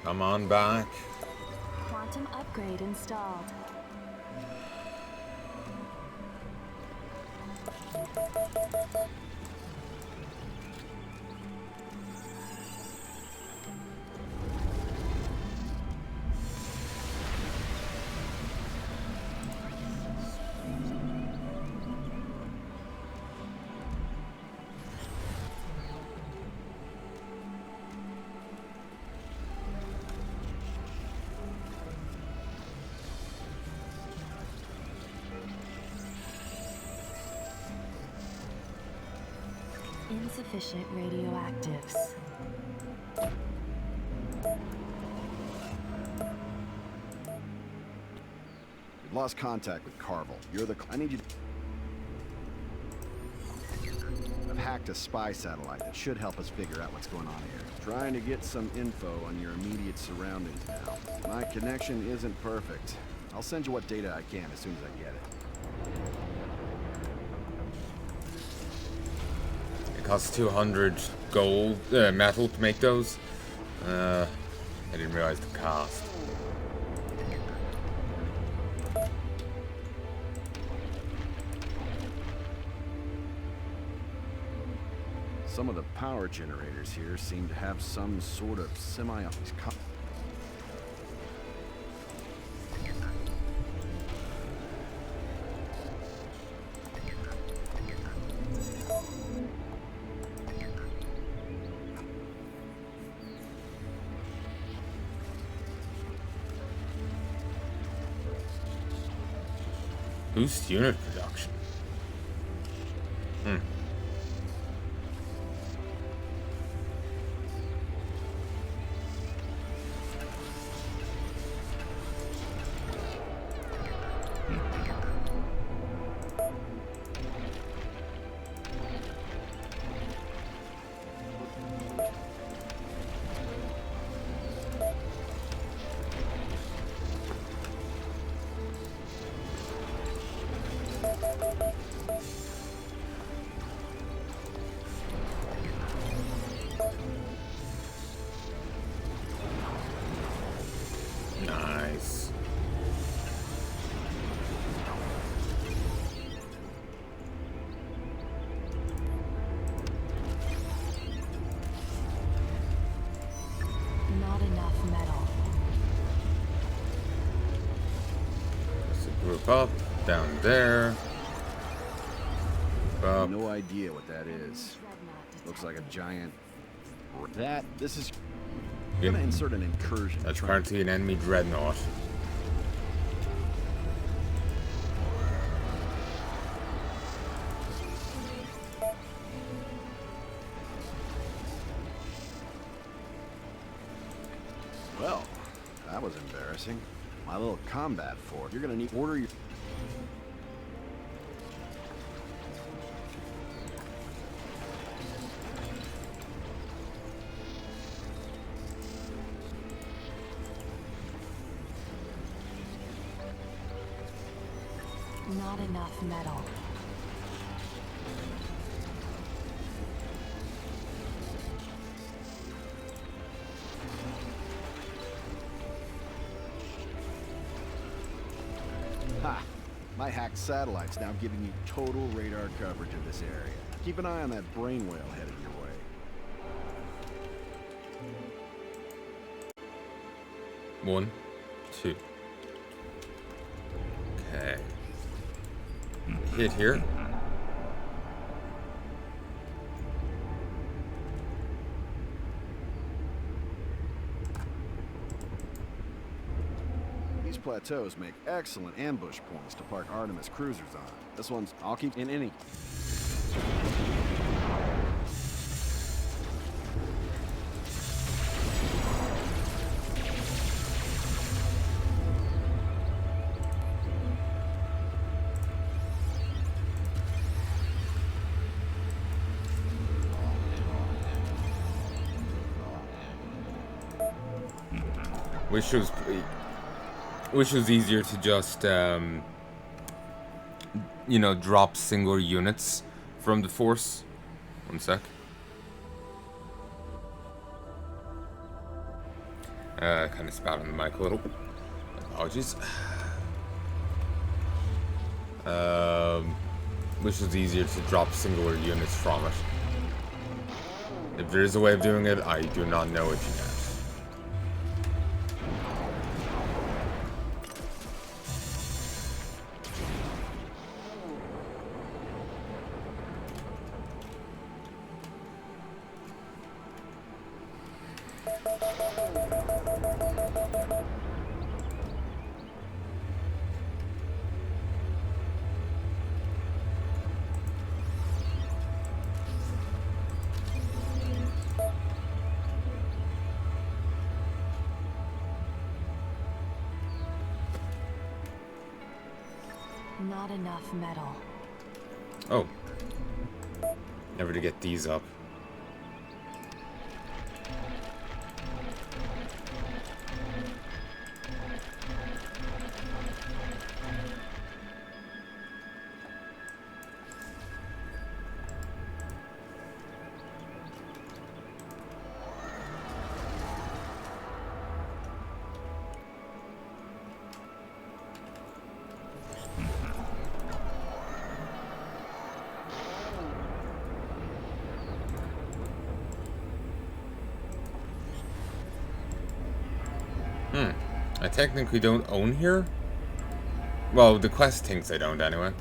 Come on back. Quantum upgrade installed. Insufficient radioactives. We've lost contact with Carvel. You're the... I need you to... I've hacked a spy satellite that should help us figure out what's going on here. Trying to get some info on your immediate surroundings now. My connection isn't perfect. I'll send you what data I can as soon as I get it. It costs 200 gold, metal to make those. I didn't realize the cost. Some of the power generators here seem to have some sort of Boost unit production. Nice. Not enough metal. Let's group up down there. Up. No idea what that is. Looks like a giant... This is... I'm gonna insert an incursion. That's apparently an enemy dreadnought. Well, that was embarrassing. My little combat fort. You're gonna need order your... Not enough metal. Ha! My hacked satellite's now giving you total radar coverage of this area. Keep an eye on that brain whale headed your way. One, two. Okay. Hit here. These plateaus make excellent ambush points to park Artemis cruisers on. This one's... I'll keep in any... Wish it was easier to just, you know, drop single units from the force. One sec. Kind of spat on the mic a little. Apologies. Wish it was easier to drop singular units from it. If there is a way of doing it, I do not know it yet. Not enough metal. Oh. Never to get these up. I technically don't own here. Well, the quest thinks I don't anyway.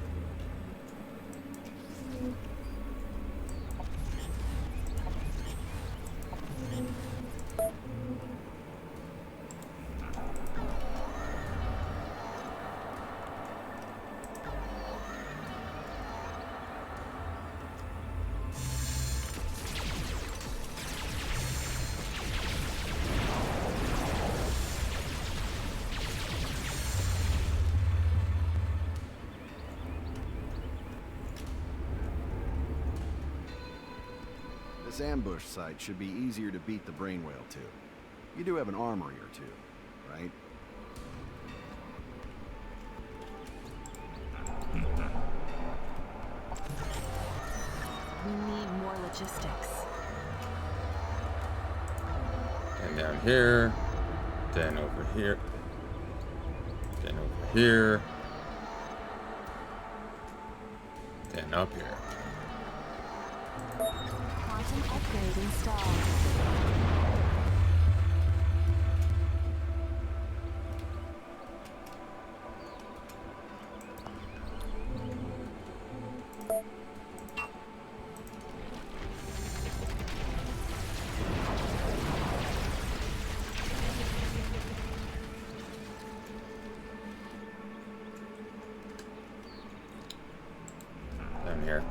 This ambush site should be easier to beat the brain whale to. You do have an armory or two, right? We need more logistics. And down here. Then over here. Then over here. Then up here. Quantum upgrade installed. Down here.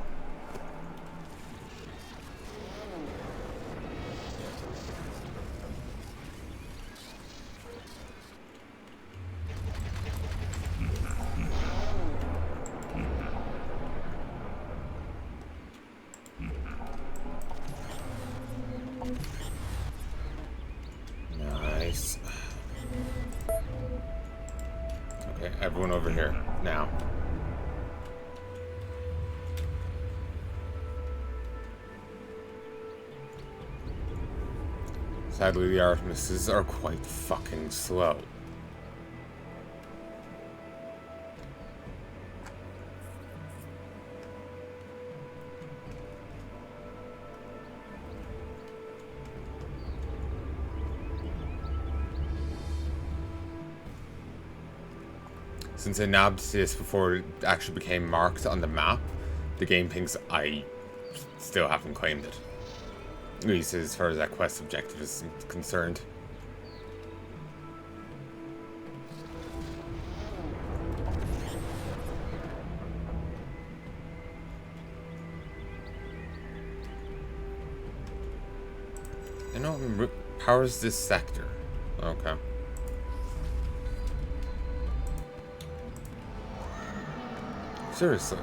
Nice. Okay, everyone over here now. Sadly, the Artemises are quite fucking slow. Since I nabbed this before it actually became marked on the map, the game thinks I still haven't claimed it. At least as far as that quest objective is concerned. I know powers this sector. Okay. Seriously.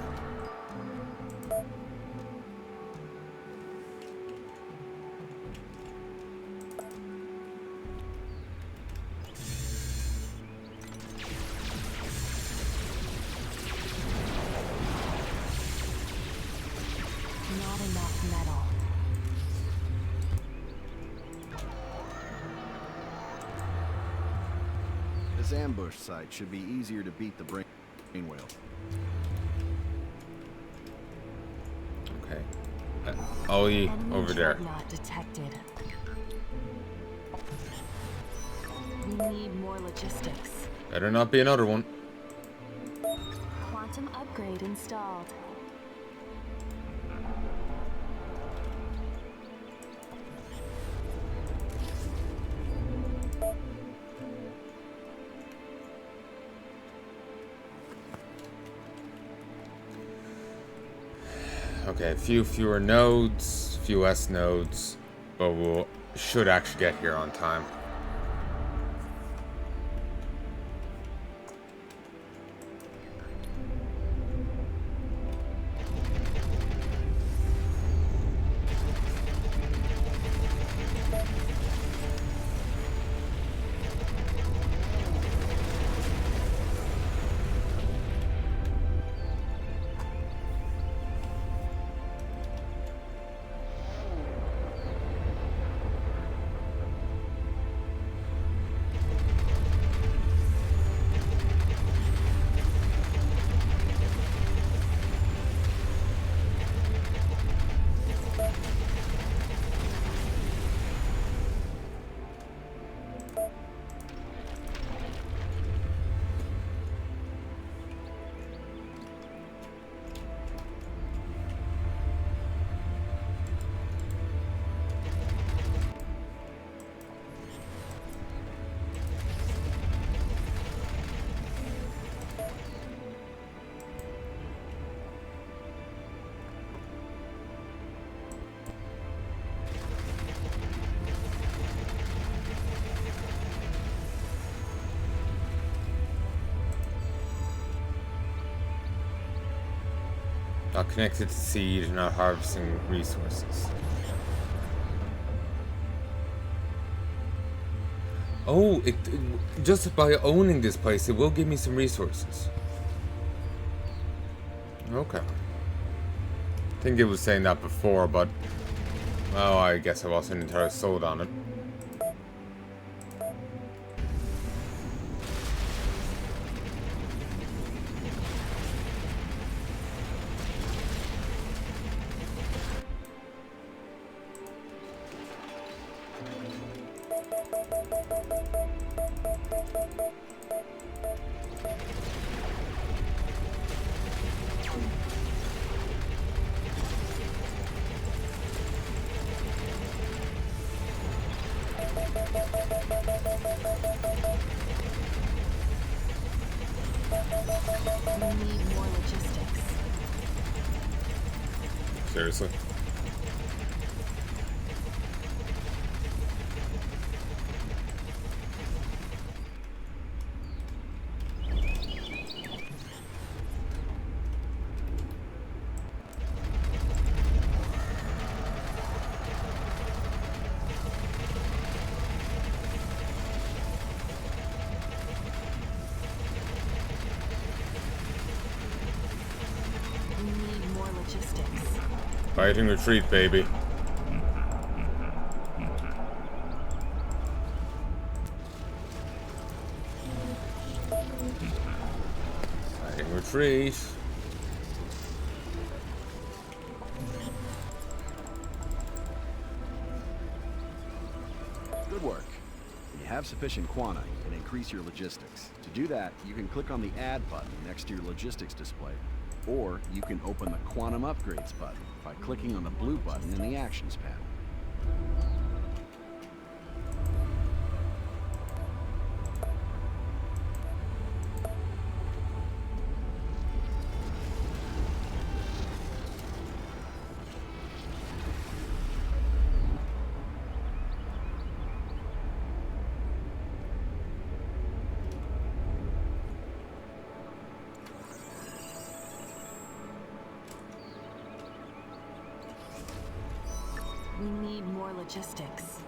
Not enough metal. This ambush site should be easier to beat the brain whale. Okay. Ollie Enemy over there. dreadnought detected. We need more logistics. Better not be another one. Quantum upgrade installed. Okay, a few fewer nodes, few less nodes, but we should actually get here on time. Not connected to seed, not harvesting resources. Oh, just by owning this place, it will give me some resources. Okay. I think it was saying that before, but well, I guess I wasn't entirely sold on it. We need more logistics. Seriously? We need more logistics. Fighting retreat, baby. Fighting retreat. Good work. When you have sufficient quanta, you can increase your logistics. To do that, you can click on the Add button next to your logistics display. Or you can open the Quantum Upgrades button by clicking on the blue button in the Actions panel. We need more logistics.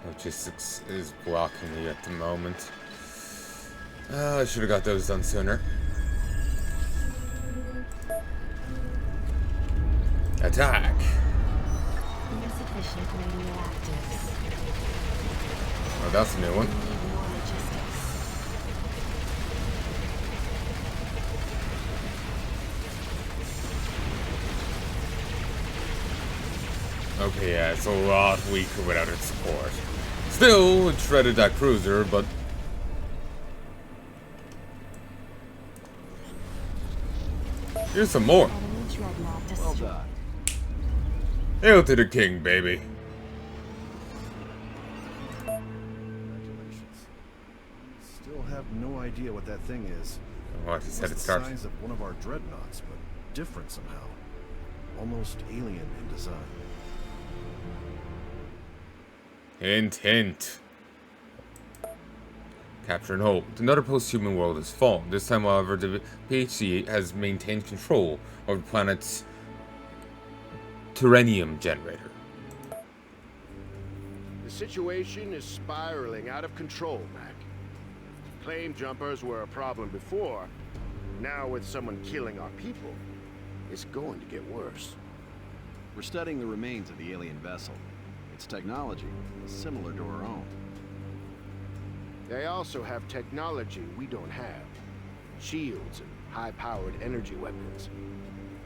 Logistics is blocking me at the moment. I should have got those done sooner. Attack. Insufficient radioactives. Oh, that's a new one. We need more logistics. Okay, yeah, it's a lot weaker without its support. Still, it shredded that cruiser, but... Here's some more. Enemy dreadnought Well destroyed. done. Hail to the king, baby. Congratulations. Still have no idea what that thing is. What, he said It's it the started. size of one of our dreadnoughts, but different somehow. Almost alien in design. Hint, hint. Capture and hold. Another post-human world has fallen. This time, however, the PHC has maintained control over the planet's Terrenium generator. The situation is spiraling out of control, Mac. Claim jumpers were a problem before. Now with someone killing our people, it's going to get worse. We're studying the remains of the alien vessel. Its technology is similar to our own. They also have technology we don't have. Shields and high-powered energy weapons.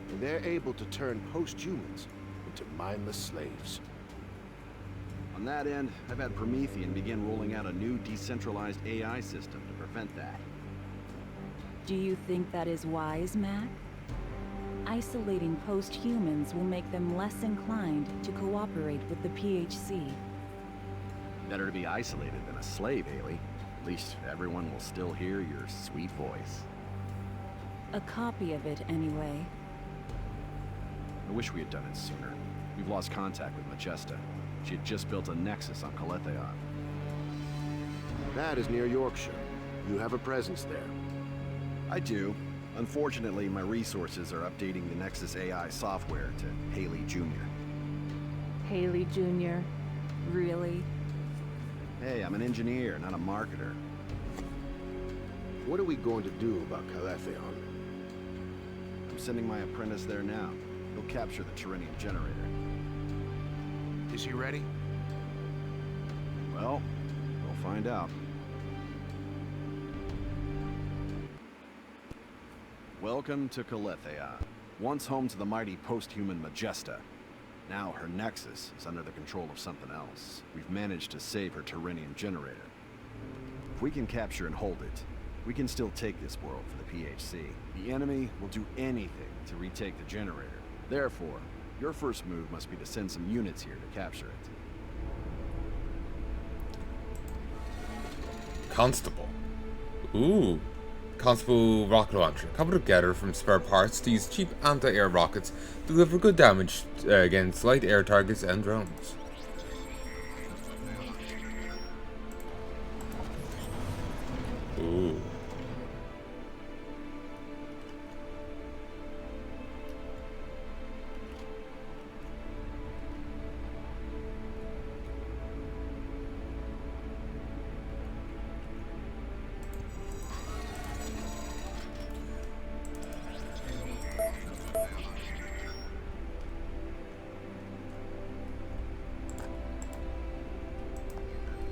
And they're able to turn post-humans into mindless slaves. On that end, I've had Promethean begin rolling out a new decentralized AI system to prevent that. Do you think that is wise, Mac? Isolating post-humans will make them less inclined to cooperate with the PHC. Better to be isolated than a slave, Haley. At least everyone will still hear your sweet voice. A copy of it, anyway. I wish we had done it sooner. We've lost contact with Majesta. She had just built a nexus on Palanai. That is near Yorkshire. You have a presence there. I do. Unfortunately, my resources are updating the Nexus AI software to Haley Jr. Haley Jr. Really? Hey, I'm an engineer, not a marketer. What are we going to do about Calatheon? I'm sending my apprentice there now. He'll capture the Terrenium generator. Is he ready? Well, we'll find out. Welcome to Calatheon, once home to the mighty post-human Majesta. Now her nexus is under the control of something else. We've managed to save her Terrenium generator. If we can capture and hold it, we can still take this world for the PHC. The enemy will do anything to retake the generator. Therefore, your first move must be to send some units here to capture it. Constable. Ooh. Constable rocket launcher. Coupled together from spare parts, these cheap anti-air rockets deliver good damage against light air targets and drones. Ooh.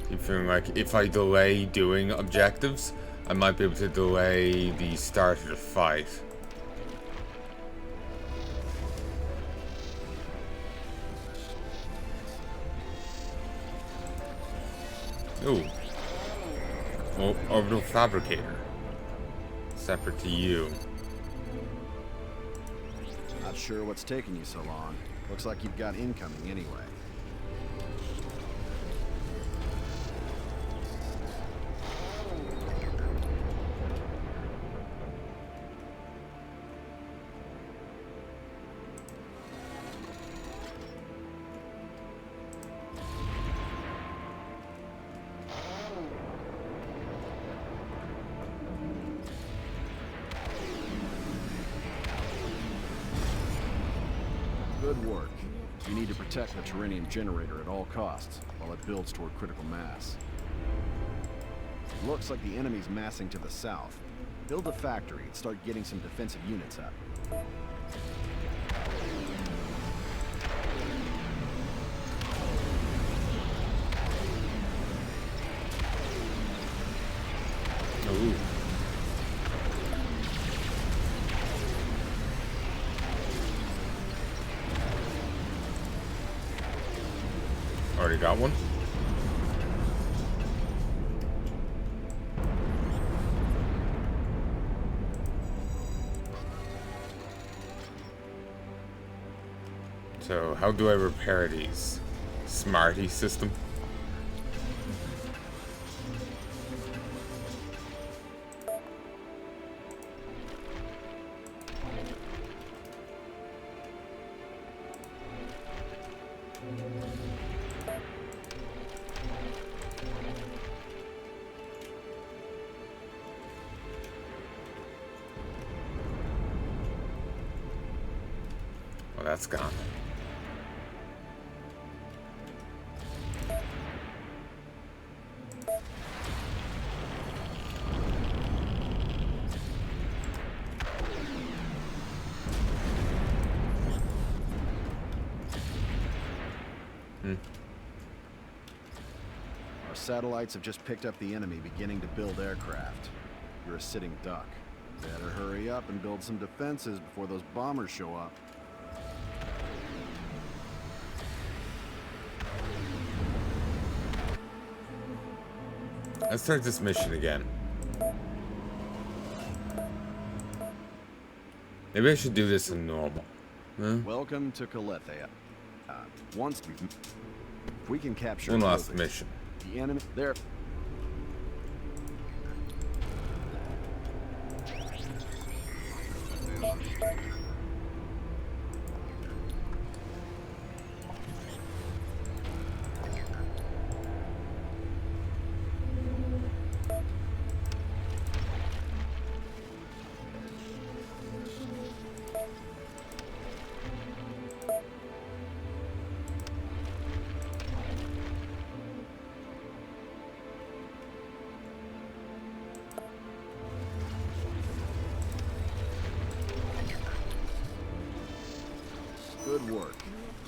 I'm feeling like if I delay doing objectives, I might be able to delay the start of the fight. Ooh. Oh, orbital fabricator. Separate to you. Not sure what's taking you so long. Looks like you've got incoming anyway. Good work. You need to protect the Terrenium generator at all costs, while it builds toward critical mass. It looks like the enemy's massing to the south. Build a factory and start getting some defensive units up. Ooh. Already got one. So, how do I repair these? Smarty system? Well, that's gone. Our satellites have just picked up the enemy beginning to build aircraft. You're a sitting duck. Better hurry up and build some defenses before those bombers show up. Let's start this mission again. Maybe I should do this in normal. Huh? Welcome to Heya. Once we can capture One last buildings, mission. the enemy there. Good work.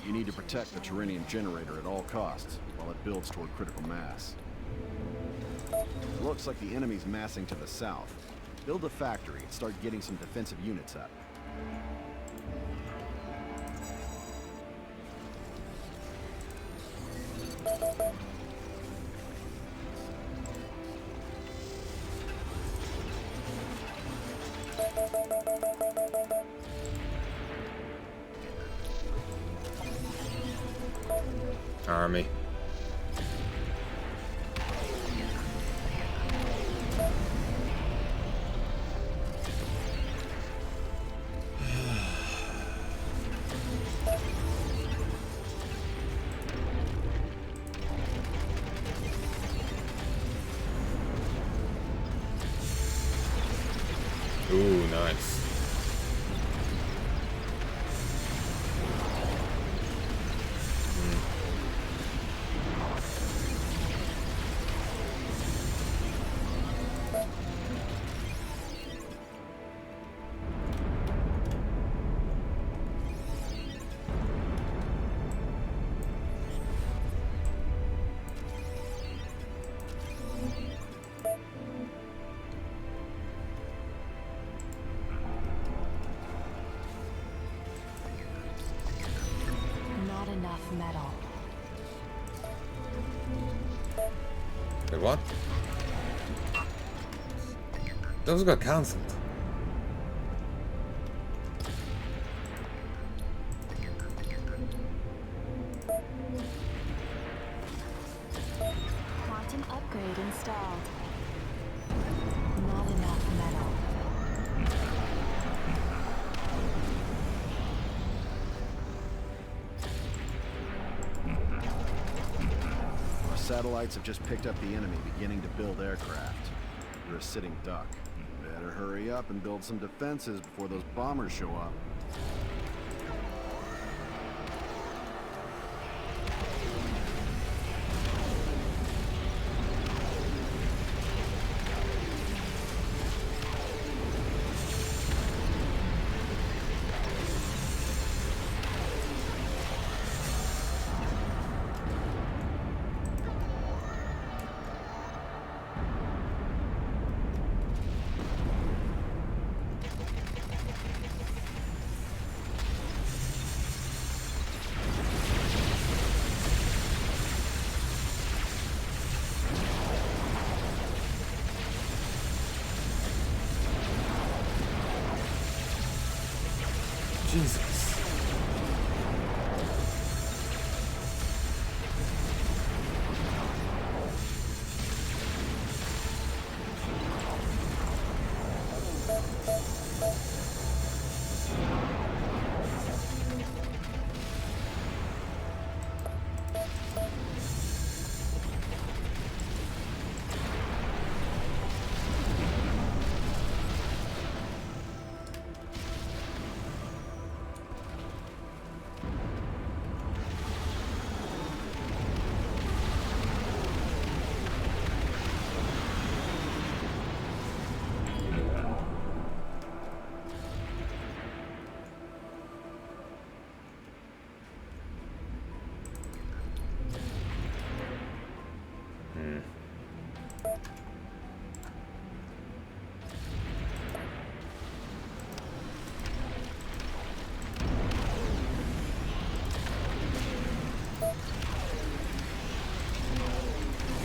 You need to protect the Terrenium generator at all costs, while it builds toward critical mass. Looks like the enemy's massing to the south. Build a factory and start getting some defensive units up. Army. Ooh, nice. Not enough metal. Wait, what? Those got cancelled. Quantum upgrade installed. Not enough metal. Our satellites have just picked up the enemy beginning to build aircraft. You're a sitting duck. Better hurry up and build some defenses before those bombers show up. Jesus.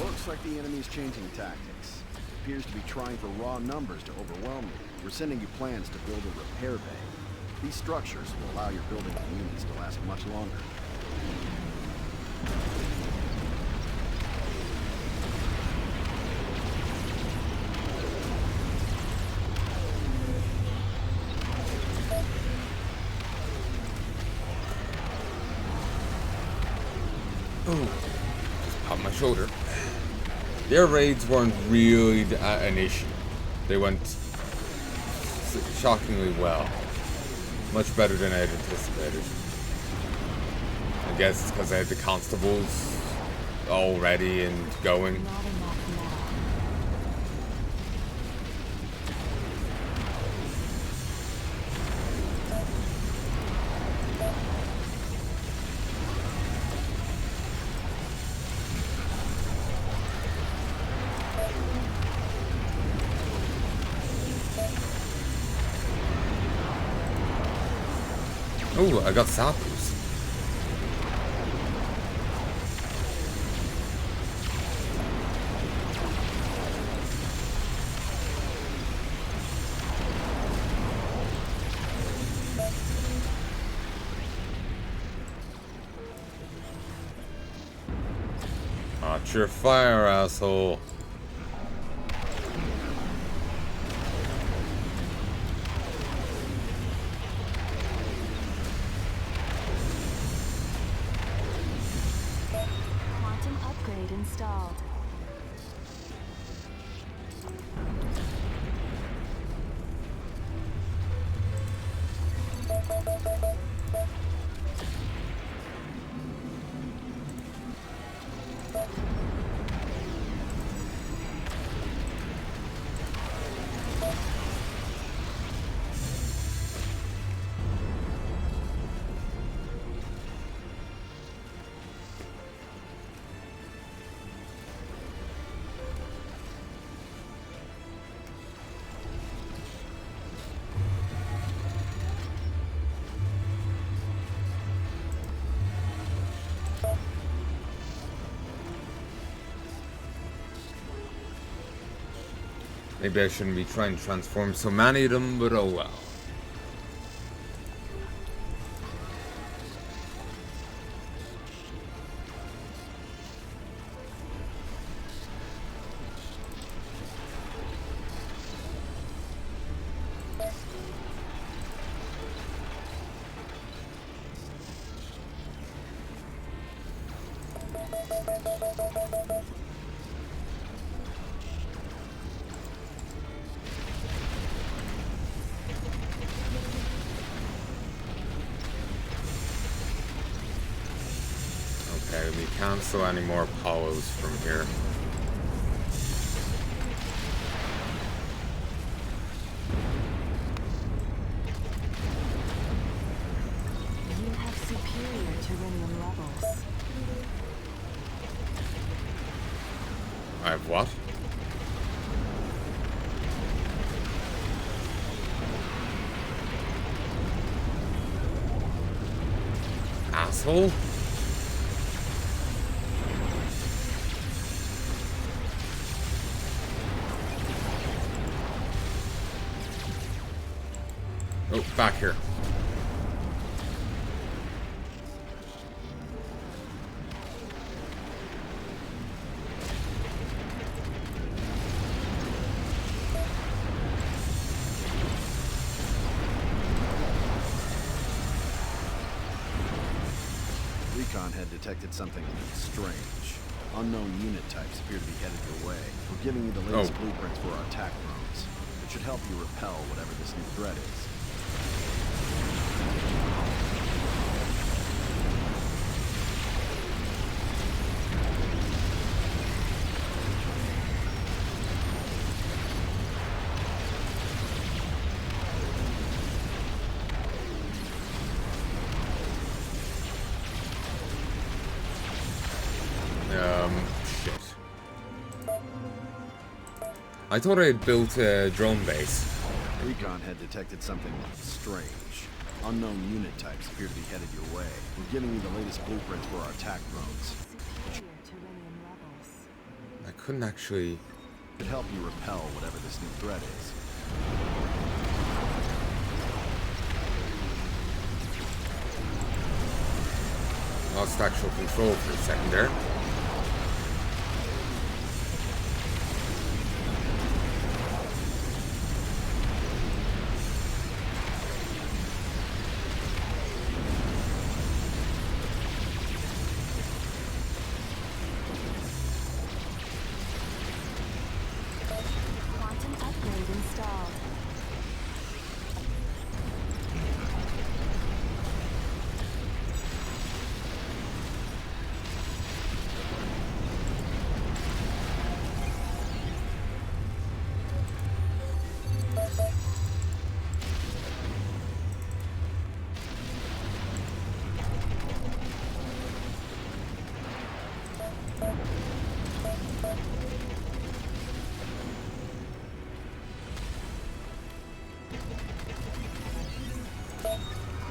Looks like the enemy's changing tactics. Appears to be trying for raw numbers to overwhelm you. We're sending you plans to build a repair bay. These structures will allow your building and units to last much longer. Oh, just popped my shoulder. Their raids weren't really an issue. They went shockingly well. Much better than I had anticipated. I guess it's because I had the constables all ready and going. Not enough metal. Oh, I got sappers. Watch your fire, asshole. Quantum upgrade installed. Maybe I shouldn't be trying to transform so many of them, but oh well. Okay, we cancel any more Apollos from here. You have superior Tyrannium levels. I have what? Asshole? Oh, back here. Recon had detected something strange. Unknown unit types appear to be headed your way. We're giving you the latest blueprints for our attack drones. It should help you repel whatever this new threat is. Shit. I thought I had built a drone base. Recon had detected something strange. Unknown unit types appear to be headed your way. We're giving you the latest blueprints for our attack drones. Superior to Rhenium rebels. I couldn't actually... It should help you repel whatever this new threat is. Lost actual control for a second there. Quantum upgrade installed.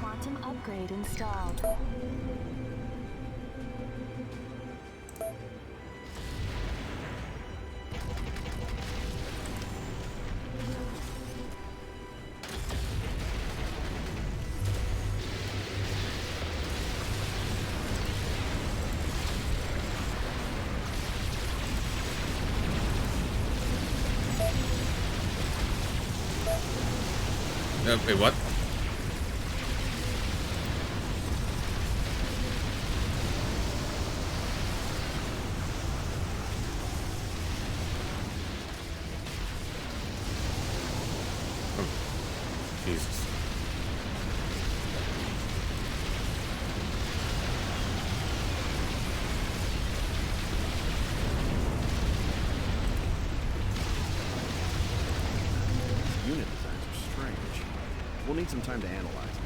Quantum upgrade installed. Wait, what? Oh, Jesus. Unit designs are strange. We'll need some time to analyze them.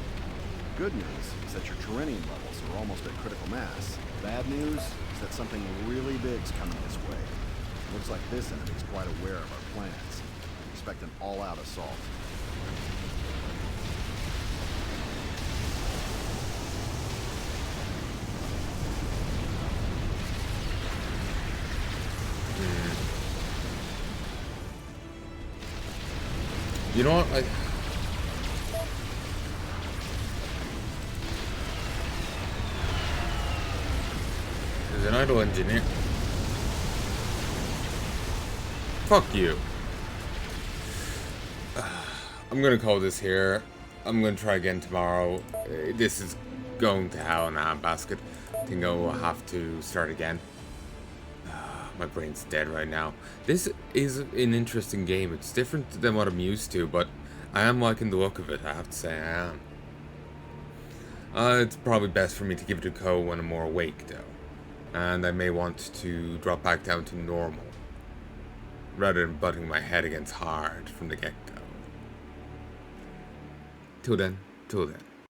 Good news is that your Terrenium levels are almost at critical mass. Bad news is that something really big's coming this way. Looks like this enemy's quite aware of our plans. Expect an all-out assault. You know what? There's an idle engineer. Fuck you. I'm gonna call this here. I'm gonna try again tomorrow. This is going to hell in a handbasket. I think I will have to start again. My brain's dead right now. This is an interesting game. It's different than what I'm used to, but I am liking the look of it, I have to say I am. It's probably best for me to give it a go when I'm more awake, though. And I may want to drop back down to normal, rather than butting my head against hard from the get-go. Till then.